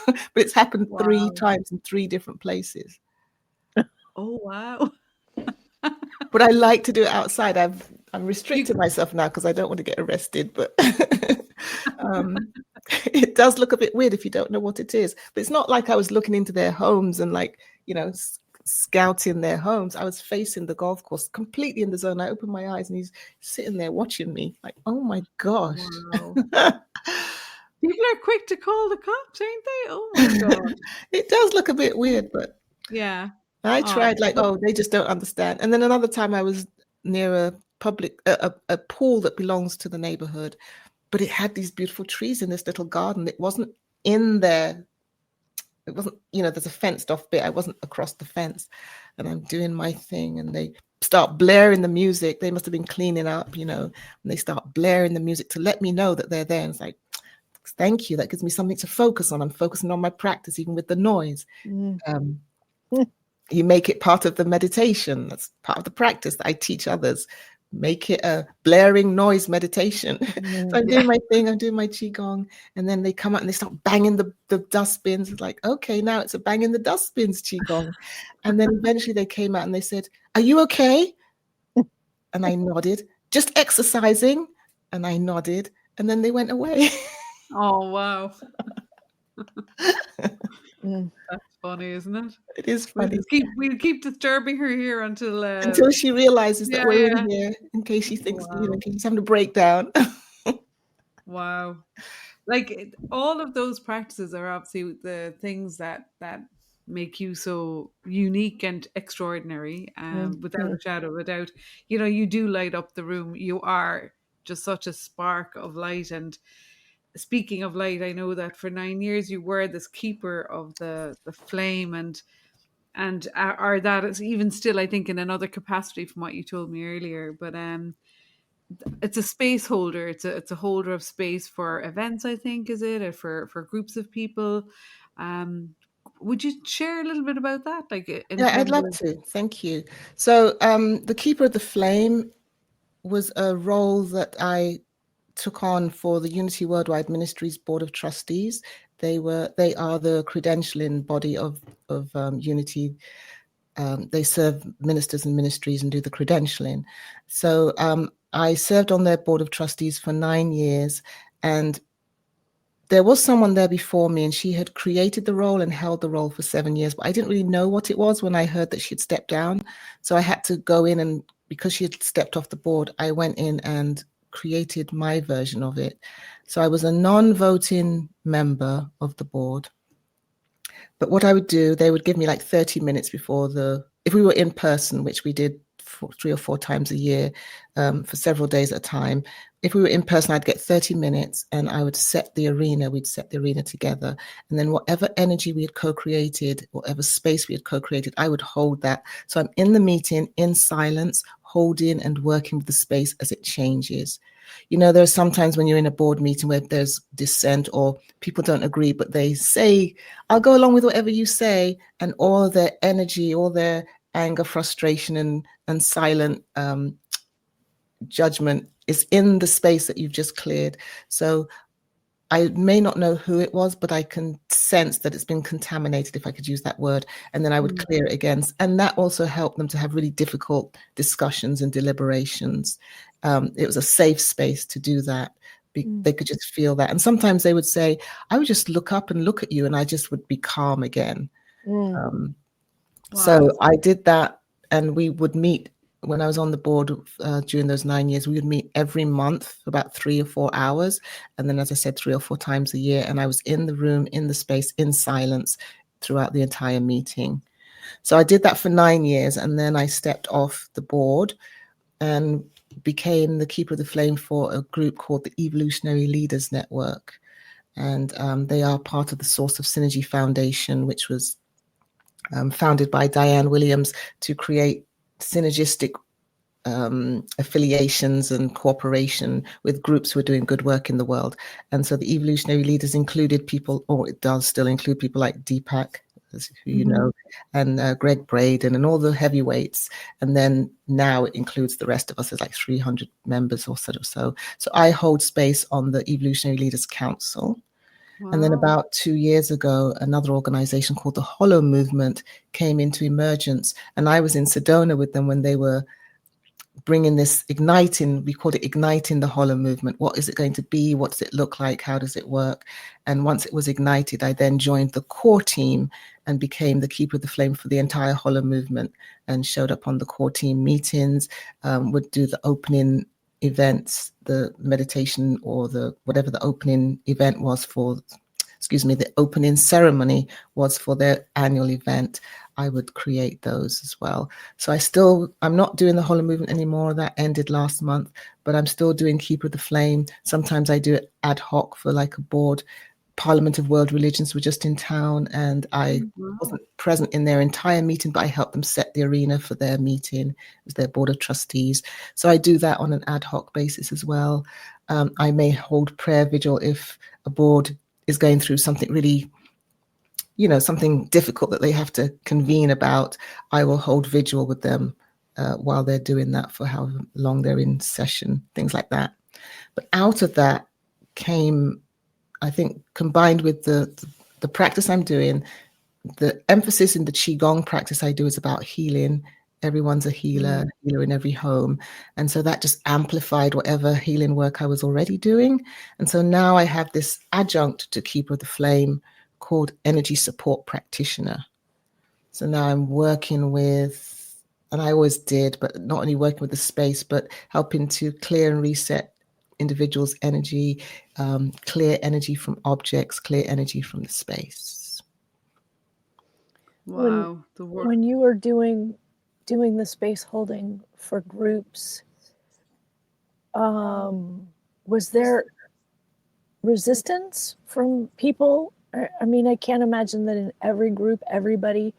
But it's happened 3 times in 3 different places. Oh, wow. But I like to do it outside. I'm restricting myself now because I don't want to get arrested. But it does look a bit weird if you don't know what it is. But it's not like I was looking into their homes and like, scouting their homes. I was facing the golf course, completely in the zone. I opened my eyes and he's sitting there watching me like, oh my gosh. Wow. People are quick to call the cops, ain't they? Oh my God. It does look a bit weird, but yeah. I tried they just don't understand. And then another time I was near a pool that belongs to the neighborhood, but it had these beautiful trees in this little garden. It wasn't in there. It wasn't, there's a fenced off bit. I wasn't across the fence, and I'm doing my thing and they start blaring the music. They must have been cleaning up, and they start blaring the music to let me know that they're there. And it's like, thank you. That gives me something to focus on. I'm focusing on my practice, even with the noise. You make it part of the meditation. That's part of the practice that I teach others. Make it a blaring noise meditation. So I'm doing my thing. I'm doing my Qigong. And then they come out and they start banging the dustbins. It's like, okay, now it's a banging the dustbins Qigong. And then eventually they came out and they said, are you okay? And I nodded. Just exercising. And I nodded. And then they went away. Oh, wow. That's funny, isn't it? It is funny. We'll keep disturbing her here until she realizes that we're in here, in case she thinks, in case she's having a breakdown. Wow. Like all of those practices are obviously the things that make you so unique and extraordinary, without a shadow of a doubt. You do light up the room. You are just such a spark of light, and speaking of light, I know that for 9 years you were this keeper of the flame, and are that is even still, I think, in another capacity from what you told me earlier. But it's a space holder. It's a holder of space for events, I think, is it, or for groups of people. Um, would you share a little bit about that, like in Yeah, I'd terms love of? to. Thank you. So, the Keeper of the Flame was a role that I took on for the Unity Worldwide Ministries Board of Trustees. They are the credentialing body of Unity. They serve ministers and ministries and do the credentialing. So I served on their Board of Trustees for 9 years, and there was someone there before me, and she had created the role and held the role for 7 years, but I didn't really know what it was when I heard that she'd stepped down. So I had to go in, and because she had stepped off the board, I went in and created my version of it. So I was a non-voting member of the board. But what I would do, they would give me like 30 minutes before if we were in person, which we did 3 or 4 times a year, for several days at a time. If we were in person, I'd get 30 minutes and I would set the arena. We'd set the arena together. And then whatever energy we had co-created, whatever space we had co-created, I would hold that. So I'm in the meeting in silence, holding and working with the space as it changes. You know, there are sometimes when you're in a board meeting where there's dissent or people don't agree, but they say, I'll go along with whatever you say, and all their energy, all their anger, frustration, and silent judgment is in the space that you've just cleared. So I may not know who it was, but I can sense that it's been contaminated, if I could use that word, and then I would clear it again. And that also helped them to have really difficult discussions and deliberations. It was a safe space to do that. They could just feel that. And sometimes they would say, I would just look up and look at you, and I just would be calm again. Wow. So I did that, and we would meet. When I was on the board during those 9 years, we would meet every month for about 3 or 4 hours. And then, as I said, 3 or 4 times a year. And I was in the room, in the space, in silence throughout the entire meeting. So I did that for 9 years. And then I stepped off the board and became the Keeper of the Flame for a group called the Evolutionary Leaders Network. And they are part of the Source of Synergy Foundation, which was founded by Diane Williams to create synergistic affiliations and cooperation with groups who are doing good work in the world. And so the evolutionary leaders included people, or it does still include people like Deepak, who you know, and Greg Braden and all the heavyweights. And then now it includes the rest of us. There's like 300 members or so. So I hold space on the Evolutionary Leaders Council. Wow. And then about 2 years ago, another organization called the Hollow Movement came into emergence. And I was in Sedona with them when they were bringing this igniting, we called it igniting the Hollow Movement. What is it going to be? What does it look like? How does it work? And once it was ignited, I then joined the core team and became the Keeper of the Flame for the entire Hollow Movement, and showed up on the core team meetings, would do the opening events, the meditation, or the whatever the opening event was for, the opening ceremony was for their annual event. I would create those as well. So I'm not doing the Hollow Movement anymore. That ended last month, but I'm still doing Keeper of the Flame. Sometimes I do it ad hoc for like a board. Parliament of World Religions were just in town, and I wasn't present in their entire meeting, but I helped them set the arena for their meeting. It was their board of trustees. So I do that on an ad hoc basis as well. I may hold prayer vigil if a board is going through something really, something difficult that they have to convene about. I will hold vigil with them while they're doing that for however long they're in session, things like that. But out of that came, I think, combined with the practice I'm doing, the emphasis in the Qigong practice I do is about healing. Everyone's a healer in every home. And so that just amplified whatever healing work I was already doing. And so now I have this adjunct to Keeper of the Flame called Energy Support Practitioner. So now I'm working with, and I always did, but not only working with the space, but helping to clear and reset individuals' energy, clear energy from objects, clear energy from the space. Wow. When you were doing the space holding for groups, was there resistance from people? I mean, I can't imagine that in every group, everybody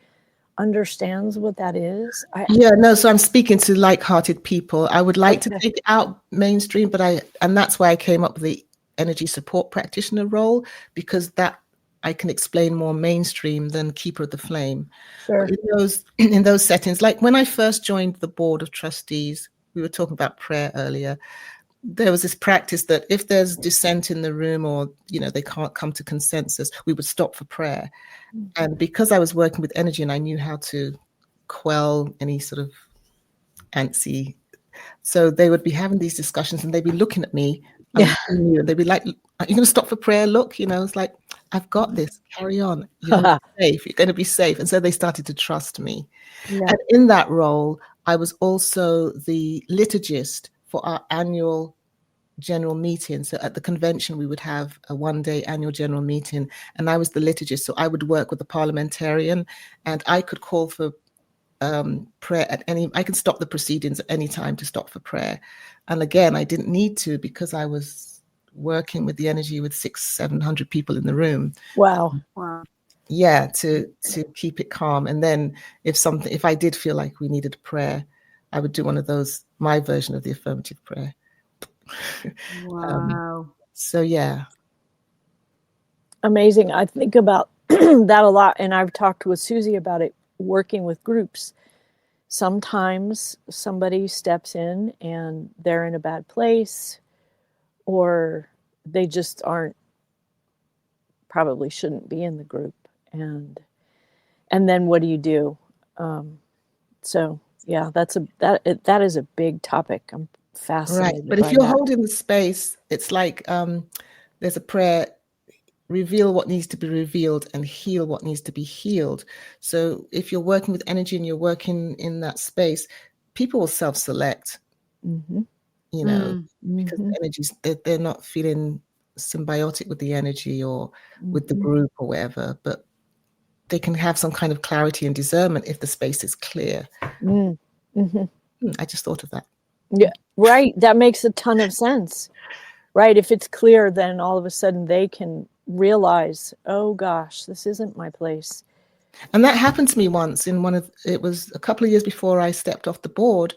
understands what that is. Yeah, no, so I'm speaking to like-hearted people. I would like to Okay. take it out mainstream, and that's why I came up with the energy support practitioner role, because that I can explain more mainstream than keeper of the flame. Sure. But in those settings, like when I first joined the board of trustees, we were talking about prayer earlier. There was this practice that if there's dissent in the room, or they can't come to consensus, we would stop for prayer. And because I was working with energy and I knew how to quell any sort of antsy, so they would be having these discussions and they'd be looking at me. Yeah. And they'd be like, "Are you going to stop for prayer? Look, it's like, I've got this. Carry on. You're going to be safe. You're going to be safe." And so they started to trust me. Yeah. And in that role, I was also the liturgist for our annual general meeting. So at the convention, we would have a one-day annual general meeting, and I was the liturgist. So I would work with the parliamentarian, and I could call for prayer I can stop the proceedings at any time to stop for prayer. And again, I didn't need to, because I was working with the energy with 600-700 people in the room. Wow. Yeah, to keep it calm. And then if I did feel like we needed prayer, I would do one of those, my version of the affirmative prayer. Wow. So yeah. Amazing. I think about that a lot, and I've talked with Suzi about it, working with groups. Sometimes somebody steps in and they're in a bad place, or they just probably shouldn't be in the group. And then what do you do? So yeah, that is a big topic. I'm fascinated. Right. But if you're holding the space, it's like there's a prayer: reveal what needs to be revealed and heal what needs to be healed. So if you're working with energy and you're working in that space, people will self-select, because the energies, they're not feeling symbiotic with the energy or with the group or whatever, but they can have some kind of clarity and discernment if the space is clear. I just thought of that. Yeah, right. That makes a ton of sense. Right. If it's clear, then all of a sudden they can realize, oh gosh, this isn't my place. And that happened to me once it was a couple of years before I stepped off the board.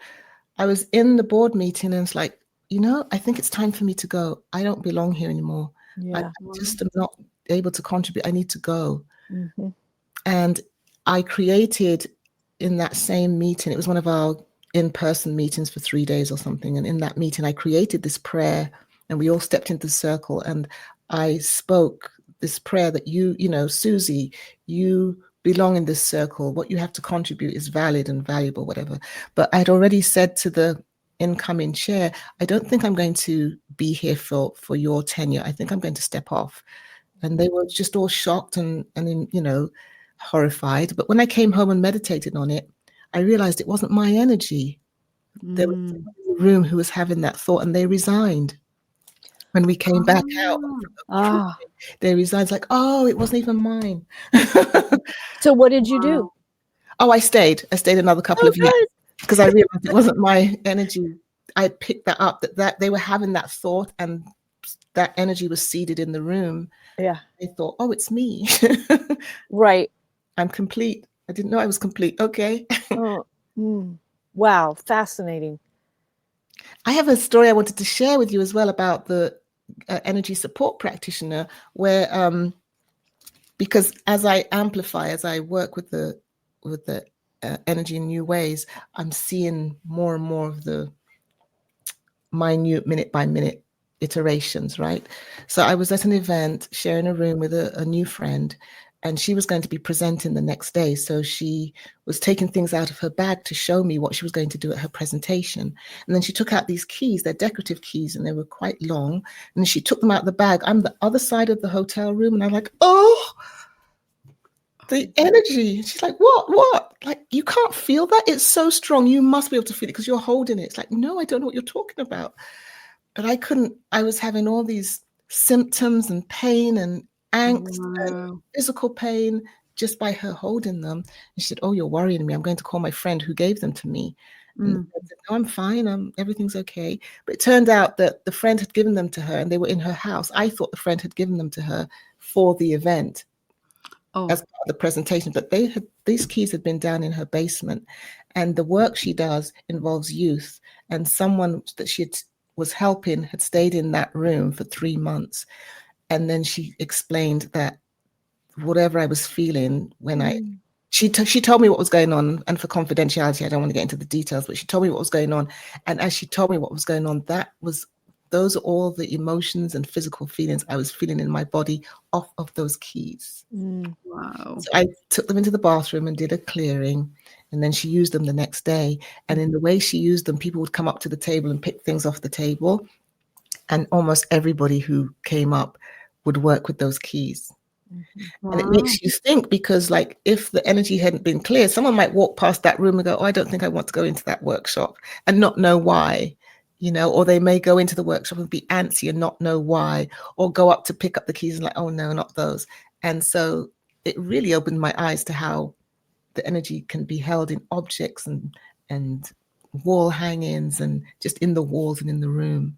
I was in the board meeting and it's like, I think it's time for me to go. I don't belong here anymore. Yeah. I just am not able to contribute. I need to go. And I created in that same meeting, it was one of our in-person meetings for 3 days or something. And in that meeting, I created this prayer and we all stepped into the circle and I spoke this prayer that Suzi, you belong in this circle. What you have to contribute is valid and valuable, whatever. But I'd already said to the incoming chair, I don't think I'm going to be here for your tenure. I think I'm going to step off. And they were just all shocked and horrified. But when I came home and meditated on it, I realized it wasn't my energy. There was someone in the room who was having that thought, and they resigned. When we came back out, they resigned. It's like, oh, it wasn't even mine. So what did you do? Oh, I stayed another couple of years because I realized it wasn't my energy. I picked that up, that they were having that thought and that energy was seated in the room. Yeah. I thought, oh, it's me. Right. I'm complete. I didn't know I was complete. Okay. Wow. Fascinating. I have a story I wanted to share with you as well about the energy support practitioner, where because as I amplify, as I work with the energy in new ways, I'm seeing more and more of the minute, minute by minute iterations, right? So I was at an event, sharing a room with a new friend, and she was going to be presenting the next day. So she was taking things out of her bag to show me what she was going to do at her presentation. And then she took out these keys, they're decorative keys, and they were quite long. And she took them out of the bag. I'm the other side of the hotel room, and I'm like, oh, the energy. She's like, what? Like, you can't feel that? It's so strong. You must be able to feel it because you're holding it. It's like, no, I don't know what you're talking about. But I couldn't, I was having all these symptoms and pain and angst and physical pain just by her holding them. And she said, oh, you're worrying me. I'm going to call my friend who gave them to me. And I said, no, I'm fine. Everything's okay. But it turned out that the friend had given them to her and they were in her house. I thought the friend had given them to her for the event as part of the presentation, but these keys had been down in her basement. And the work she does involves youth. And someone that was helping had stayed in that room for 3 months. And then she explained that whatever I was feeling when she told me what was going on, and for confidentiality, I don't want to get into the details, but she told me what was going on. And as she told me what was going on, those are all the emotions and physical feelings I was feeling in my body off of those keys. Wow. So I took them into the bathroom and did a clearing, and then she used them the next day. And in the way she used them, people would come up to the table and pick things off the table. And almost everybody who came up would work with those keys. Wow. And it makes you think, because like if the energy hadn't been clear, someone might walk past that room and go, oh, I don't think I want to go into that workshop, and not know why, or they may go into the workshop and be antsy and not know why, or go up to pick up the keys and like, oh no, not those. And so it really opened my eyes to how the energy can be held in objects and wall hangings and just in the walls and in the room,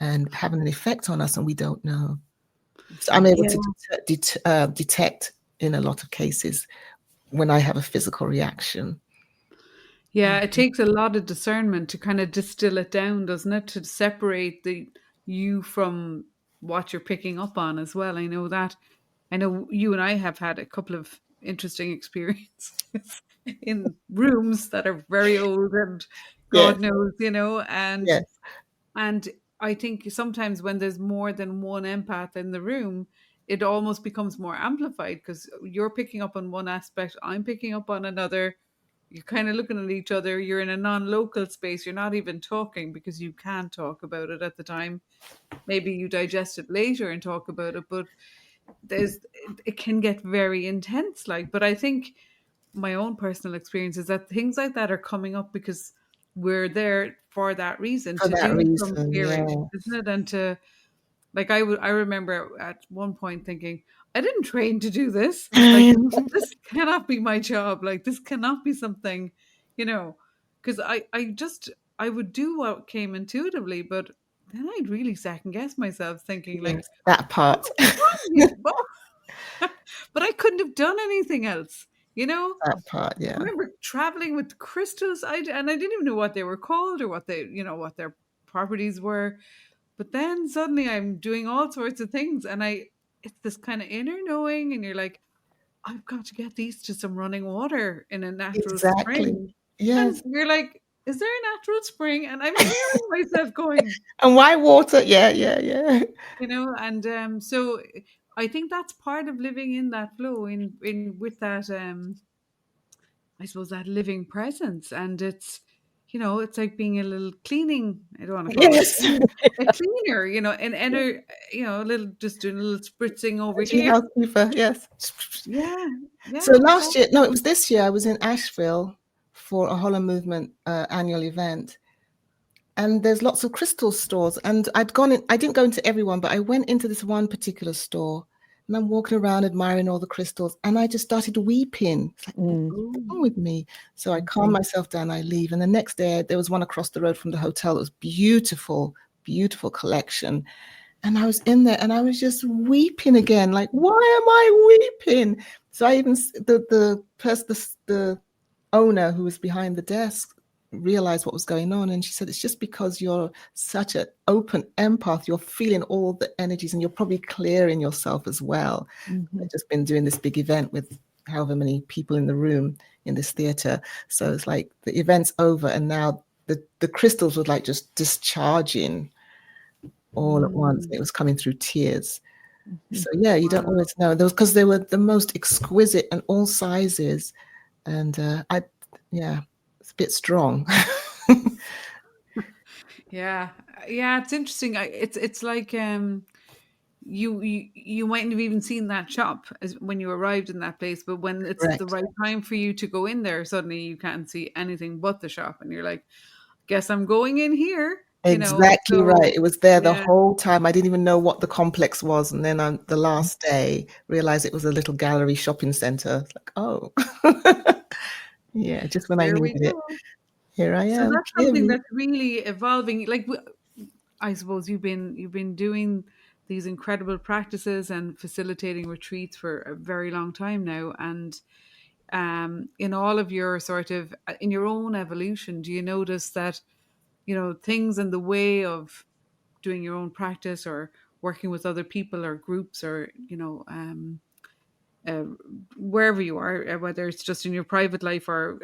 and having an effect on us, and we don't know. So I'm able to detect in a lot of cases when I have a physical reaction. Yeah, it takes a lot of discernment to kind of distill it down, doesn't it? To separate you from what you're picking up on as well. I know that. I know you and I have had a couple of interesting experiences in rooms that are very old and God knows, and Yes. and I think sometimes when there's more than one empath in the room, it almost becomes more amplified because you're picking up on one aspect, I'm picking up on another. You're kind of looking at each other. You're in a non-local space. You're not even talking because you can't talk about it at the time. Maybe you digest it later and talk about it, but it can get very intense. But I think my own personal experience is that things like that are coming up because we're there for that reason, For to that do some reason, clearing, yeah. isn't it? And to I remember at one point thinking, I didn't train to do this. Like, this cannot be my job. Like, this cannot be something, because I would do what came intuitively, but then I'd really second guess myself, thinking like, Yes, that part. but I couldn't have done anything else, That part, I yeah. remember traveling with crystals, and I didn't even know what they were called or what what their properties were. But then suddenly I'm doing all sorts of things, and it's this kind of inner knowing, and you're like, I've got to get these to some running water in a natural Exactly. spring. And Yes. you're like, is there a natural spring? And I'm hearing myself going, And why water? Yeah. and so I think that's part of living in that flow, in with that I suppose that living presence. And it's like being a little cleaning, I don't want to call it Yes. a cleaner, a little, just doing a little spritzing over Energy here. housekeeper, yes. Yeah. So last Exactly. year, no, it was this year, I was in Asheville for a Hollow Movement annual event. And there's lots of crystal stores. And I didn't go into everyone, but I went into this one particular store. And I'm walking around admiring all the crystals. And I just started weeping. It's like, what's wrong with me? So I calm myself down, I leave. And the next day, there was one across the road from the hotel. It was beautiful, beautiful collection. And I was in there and I was just weeping again. Like, why am I weeping? So I even, the owner who was behind the desk realized what was going on. And she said, it's just because you're such an open empath. You're feeling all the energies and you're probably clearing yourself as well. I've just been doing this big event with however many people in the room in this theater. So it's like the event's over and now the crystals were like just discharging all at once. It was coming through tears. So yeah, you don't always know. Those, because they were the most exquisite and all sizes. And it's a bit strong. Yeah. It's interesting. It's like you mightn't have even seen that shop as when you arrived in that place, but when it's the Correct. right time for you to go in there, suddenly you can't see anything but the shop, and you're like, guess I'm going in here. Exactly So right. It was there the yeah. whole time. I didn't even know what the complex was. And then on the last day, realized it was a little gallery shopping center. It's like, oh, yeah, just when I There we needed it. go. Here I So am. that's Hear something me. that's really evolving. Like, I suppose you've been doing these incredible practices and facilitating retreats for a very long time now. And in all of your sort of in your own evolution, do you notice that, things in the way of doing your own practice or working with other people or groups or uh, wherever you are, whether it's just in your private life or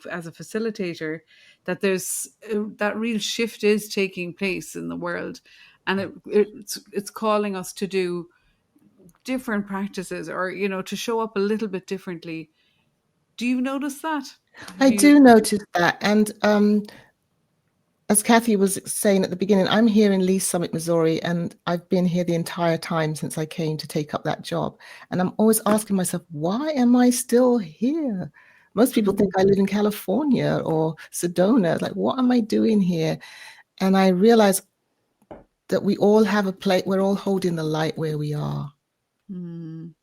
as a facilitator, that there's that real shift is taking place in the world, and it's calling us to do different practices or to show up a little bit differently. Do you notice that? I Do you? do notice that. And as Cathy was saying at the beginning, I'm here in Lee Summit, Missouri, and I've been here the entire time since I came to take up that job. And I'm always asking myself, why am I still here? Most people think I live in California or Sedona. Like, what am I doing here? And I realize that we all have a place, we're all holding the light where we are. Mm.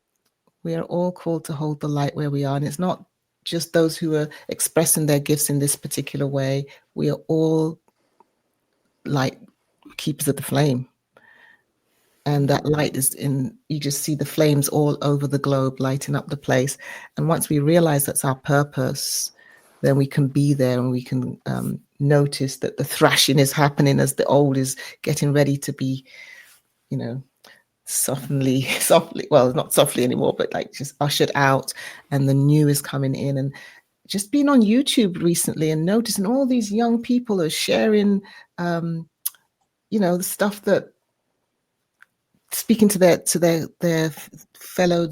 We are all called to hold the light where we are. And it's not just those who are expressing their gifts in this particular way. We are all light keepers of the flame. And that light is you just see the flames all over the globe lighting up the place. And once we realize that's our purpose, then we can be there and we can notice that the thrashing is happening as the old is getting ready to be, softly, well, not softly anymore, but like just ushered out, and the new is coming in. And just being on YouTube recently and noticing all these young people are sharing, the stuff that speaking to their fellow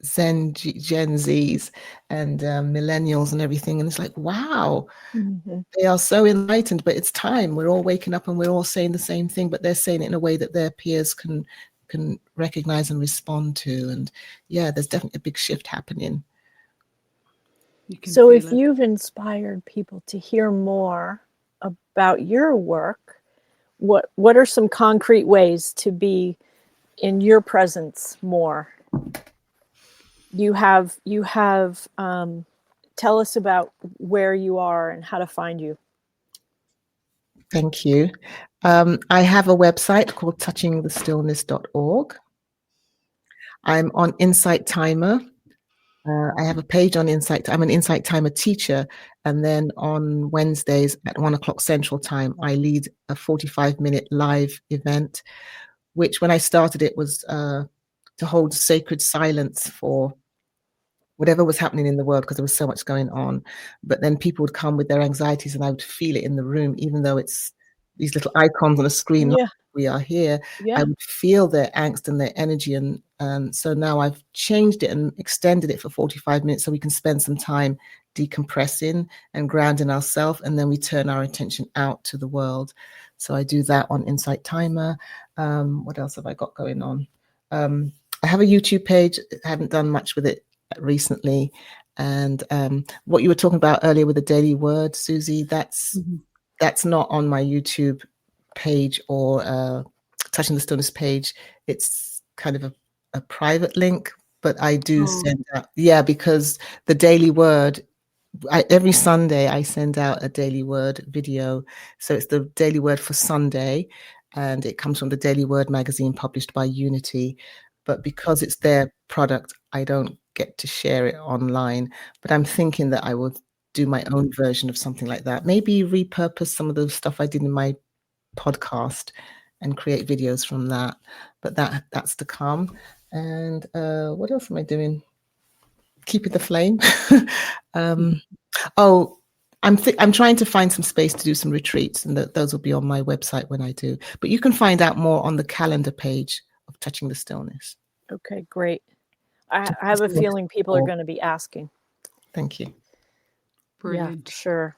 Gen Zs and millennials and everything. And it's like, wow, they are so enlightened, but it's time. We're all waking up and we're all saying the same thing, but they're saying it in a way that their peers can recognize and respond to. And yeah, there's definitely a big shift happening. So if you've inspired people to hear more about your work, what are some concrete ways to be in your presence more? You have tell us about where you are and how to find you. Thank you. I have a website called touchingthestillness.org. I'm on Insight Timer. I have a page on Insight. I'm an Insight Timer teacher. And then on Wednesdays at 1:00 Central Time, I lead a 45-minute live event, which when I started it was to hold sacred silence for whatever was happening in the world, because there was so much going on. But then people would come with their anxieties and I would feel it in the room, even though it's these little icons on a screen. Yeah. We are here. Yeah. I would feel their angst and their energy. And so now I've changed it and extended it for 45 minutes so we can spend some time decompressing and grounding ourselves. And then we turn our attention out to the world. So I do that on Insight Timer. What else have I got going on? I have a YouTube page. I haven't done much with it recently. And what you were talking about earlier with the daily word, Suzi, that's not on my YouTube page or Touching the Stillness page. It's kind of a private link, but I do send out, because the daily word, every Sunday I send out a daily word video. So it's the daily word for Sunday, and it comes from the Daily Word magazine published by Unity. But because it's their product, I don't get to share it online. But I'm thinking that I will do my own version of something like that. Maybe repurpose some of the stuff I did in my podcast and create videos from that. But that's to come. And what else am I doing? Keeping the flame. I'm trying to find some space to do some retreats, and those will be on my website when I do. But you can find out more on the calendar page of Touching the Stillness. Okay, great. I have a feeling people are going to be asking. Thank you. Brilliant. Yeah, sure.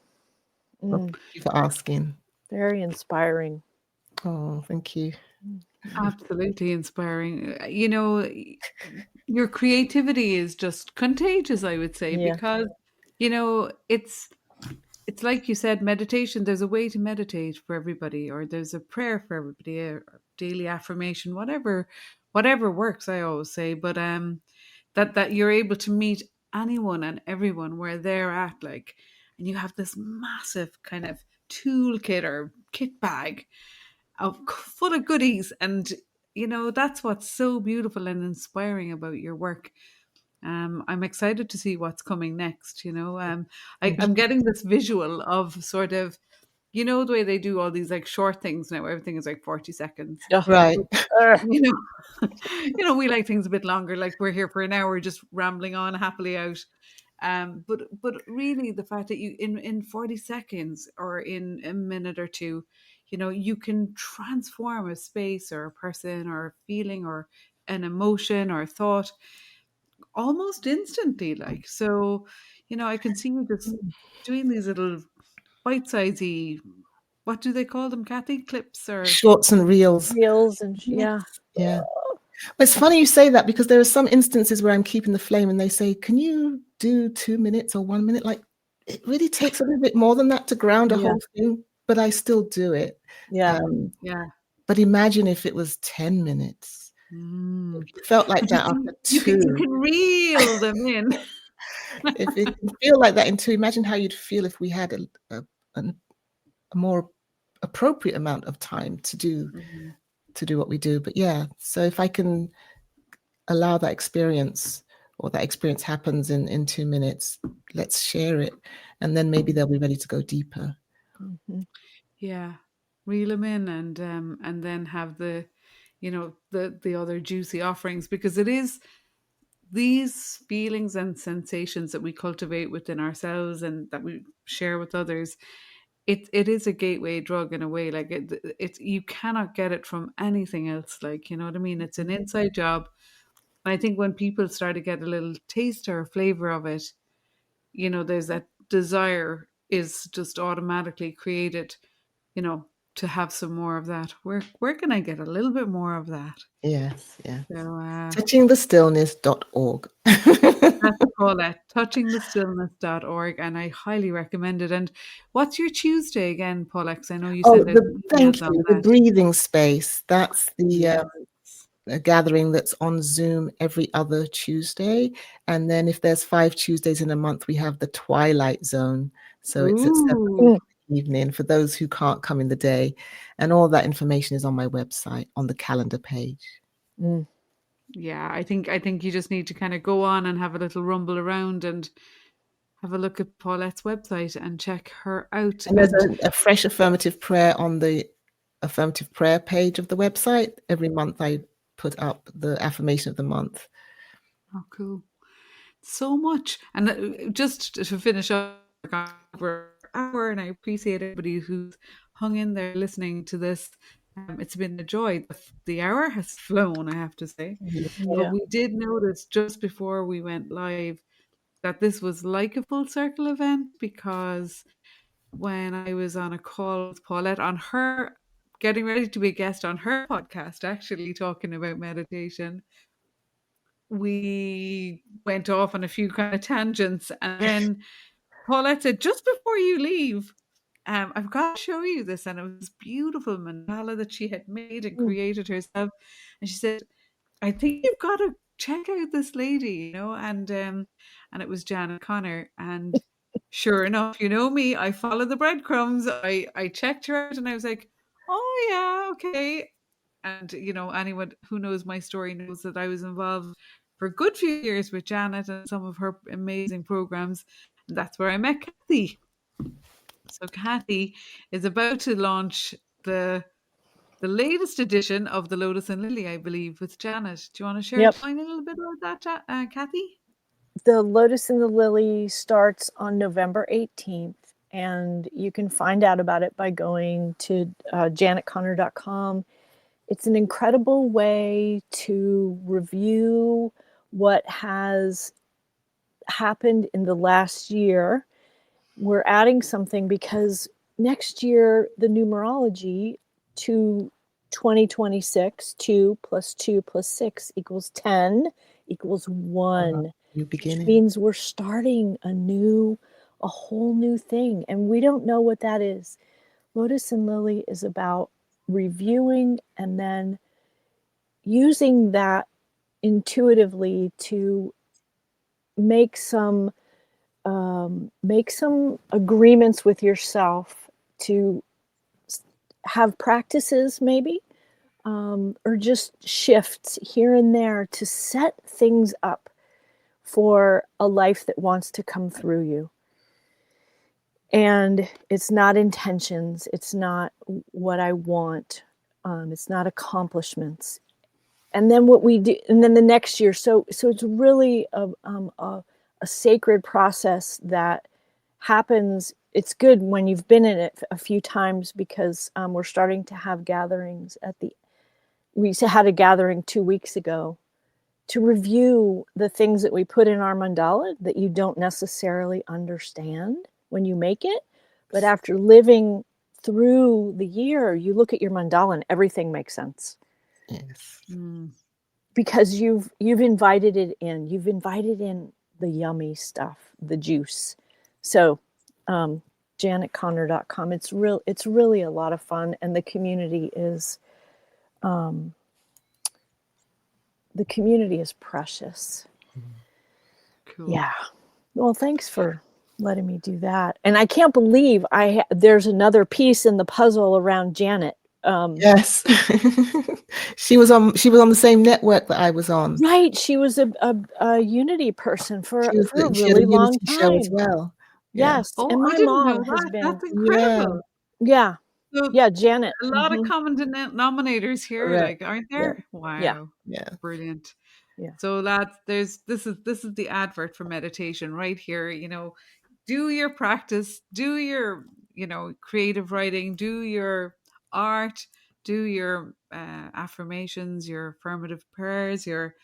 Thank you for asking. Very inspiring. Oh, thank you. Absolutely inspiring. Your creativity is just contagious, I would say, because it's like you said, meditation. There's a way to meditate for everybody, or there's a prayer for everybody, a daily affirmation, whatever works. I always say, but that you're able to meet anyone and everyone where they're at, like, and you have this massive kind of toolkit or kit bag full of goodies. And, you know, that's what's so beautiful and inspiring about your work. I'm excited to see what's coming next. You know, I'm getting this visual of sort of, you know, the way they do all these like short things now. Everything is like 40 seconds. Right. You know, you know, we like things a bit longer. Like we're here for an hour, just rambling on happily out. But really, the fact that you in 40 seconds or in a minute or two, you know, you can transform a space or a person or a feeling or an emotion or a thought almost instantly. Like, so, you know, I can see you just doing these little bite-sizey, what do they call them, Kathy? Clips or Shorts and reels. Reels and Yeah. Well, it's funny you say that, because there are some instances where I'm keeping the flame and they say, can you do 2 minutes or 1 minute? Like, it really takes a little bit more than that to ground a whole thing, but I still do it. Yeah. But imagine if it was 10 minutes. If you felt like that after you 2. can reel them in. If it can feel like that in 2, imagine how you'd feel if we had a more appropriate amount of time to do what we do. But yeah, so if I can allow that experience, or that experience happens in 2 minutes, let's share it, and then maybe they'll be ready to go deeper. Yeah, reel them in, and then have the, you know, the other juicy offerings, because it is these feelings and sensations that we cultivate within ourselves and that we share with others. It is a gateway drug in a way. Like it's you cannot get it from anything else. Like, you know what I mean? It's an inside job. I think when people start to get a little taste or flavor of it, you know, there's that desire is just automatically created, you know, to have some more of that. Where can I get a little bit more of that? Yes. So touchingthestillness.org. that's Paulette, touchingthestillness.org, and I highly recommend it. And what's your Tuesday again, Paulette? 'Cause I know you said Thank on you. The that. breathing space. That's Yes. a gathering that's on Zoom every other Tuesday. And then if there's 5 Tuesdays in a month, we have the Twilight Zone. So it's at 7 Ooh. in the evening for those who can't come in the day. And all that information is on my website on the calendar page. Yeah, I think you just need to kind of go on and have a little rumble around and have a look at Paulette's website and check her out. And there's a fresh affirmative prayer on the affirmative prayer page of the website. Every month I put up the affirmation of the month. Oh, cool. So much. And just to finish up, over an hour, and I appreciate everybody who's hung in there listening to this. It's been a joy. The hour has flown, I have to say. But we did notice just before we went live that this was like a full circle event, because when I was on a call with Paulette on her, getting ready to be a guest on her podcast, actually talking about meditation, we went off on a few kind of tangents. And then Paulette said, just before you leave, I've got to show you this. And it was this beautiful mandala that she had made and created herself. And she said, I think you've got to check out this lady, you know, and it was Janet Connor. And sure enough, you know me, I followed the breadcrumbs. I checked her out and I was like, oh yeah, okay. And you know, anyone who knows my story knows that I was involved for a good few years with Janet and some of her amazing programs. And that's where I met Kathy. So Kathy is about to launch the latest edition of the Lotus and Lily, I believe, with Janet. Do you want to share a tiny little bit about that, Kathy? The Lotus and the Lily starts on November 18th, and you can find out about it by going to janetconnor.com. It's an incredible way to review what has happened in the last year. We're adding something because next year, the numerology to 2026, 2 + 2 + 6 = 10 = 1. New Which beginning. means we're starting a whole new thing, and we don't know what that is. Lotus and Lily is about reviewing and then using that intuitively to make some make some agreements with yourself to have practices maybe, or just shifts here and there to set things up for a life that wants to come through you. And it's not intentions, it's not what I want, it's not accomplishments. And then what we do, and then the next year, so it's really a sacred process that happens. It's good when you've been in it a few times, because we're starting to have gatherings we had a gathering 2 weeks ago to review the things that we put in our mandala that you don't necessarily understand when you make it. But after living through the year, you look at your mandala and everything makes sense. Yes. Because you've invited it in. You've invited in the yummy stuff, the juice. So janetconnor.com. It's really a lot of fun, and the community is precious. Cool. Yeah. Well, thanks for letting me do that. And I can't believe there's another piece in the puzzle around Janet. Yes. she was on the same network that I was on. Right. She was a Unity person for a She had really a long Unity time. show as well. Yes. Oh, And I my didn't mom know has that. been. That's incredible. Yeah. So Yeah, Janet. a lot of common denominators here, Correct. like, aren't there? Yeah. Wow. Yeah. Brilliant. Yeah. So lads, this is the advert for meditation right here. Do your practice, do your, creative writing, do your art, do your affirmations, your affirmative prayers, your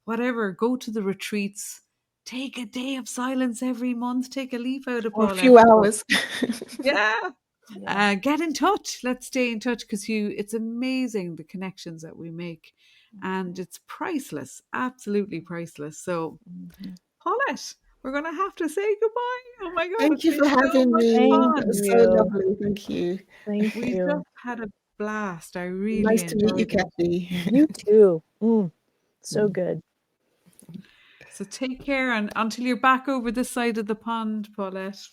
whatever. Go to the retreats. Take a day of silence every month. Take a leaf out of For a Paulette's few book. hours. Yeah. Yeah. Get in touch. Let's stay in touch, because it's amazing the connections that we make, and it's priceless, absolutely priceless. So, Paulette, we're going to have to say goodbye. Oh my God, Thank it's you been for so having much me. Thank That was fun. so you. lovely. Thank you. Thank We you. just had a blast. I really Nice to meet you, enjoyed it. Cathy. You too. So good. So take care, and until you're back over this side of the pond, Paulette.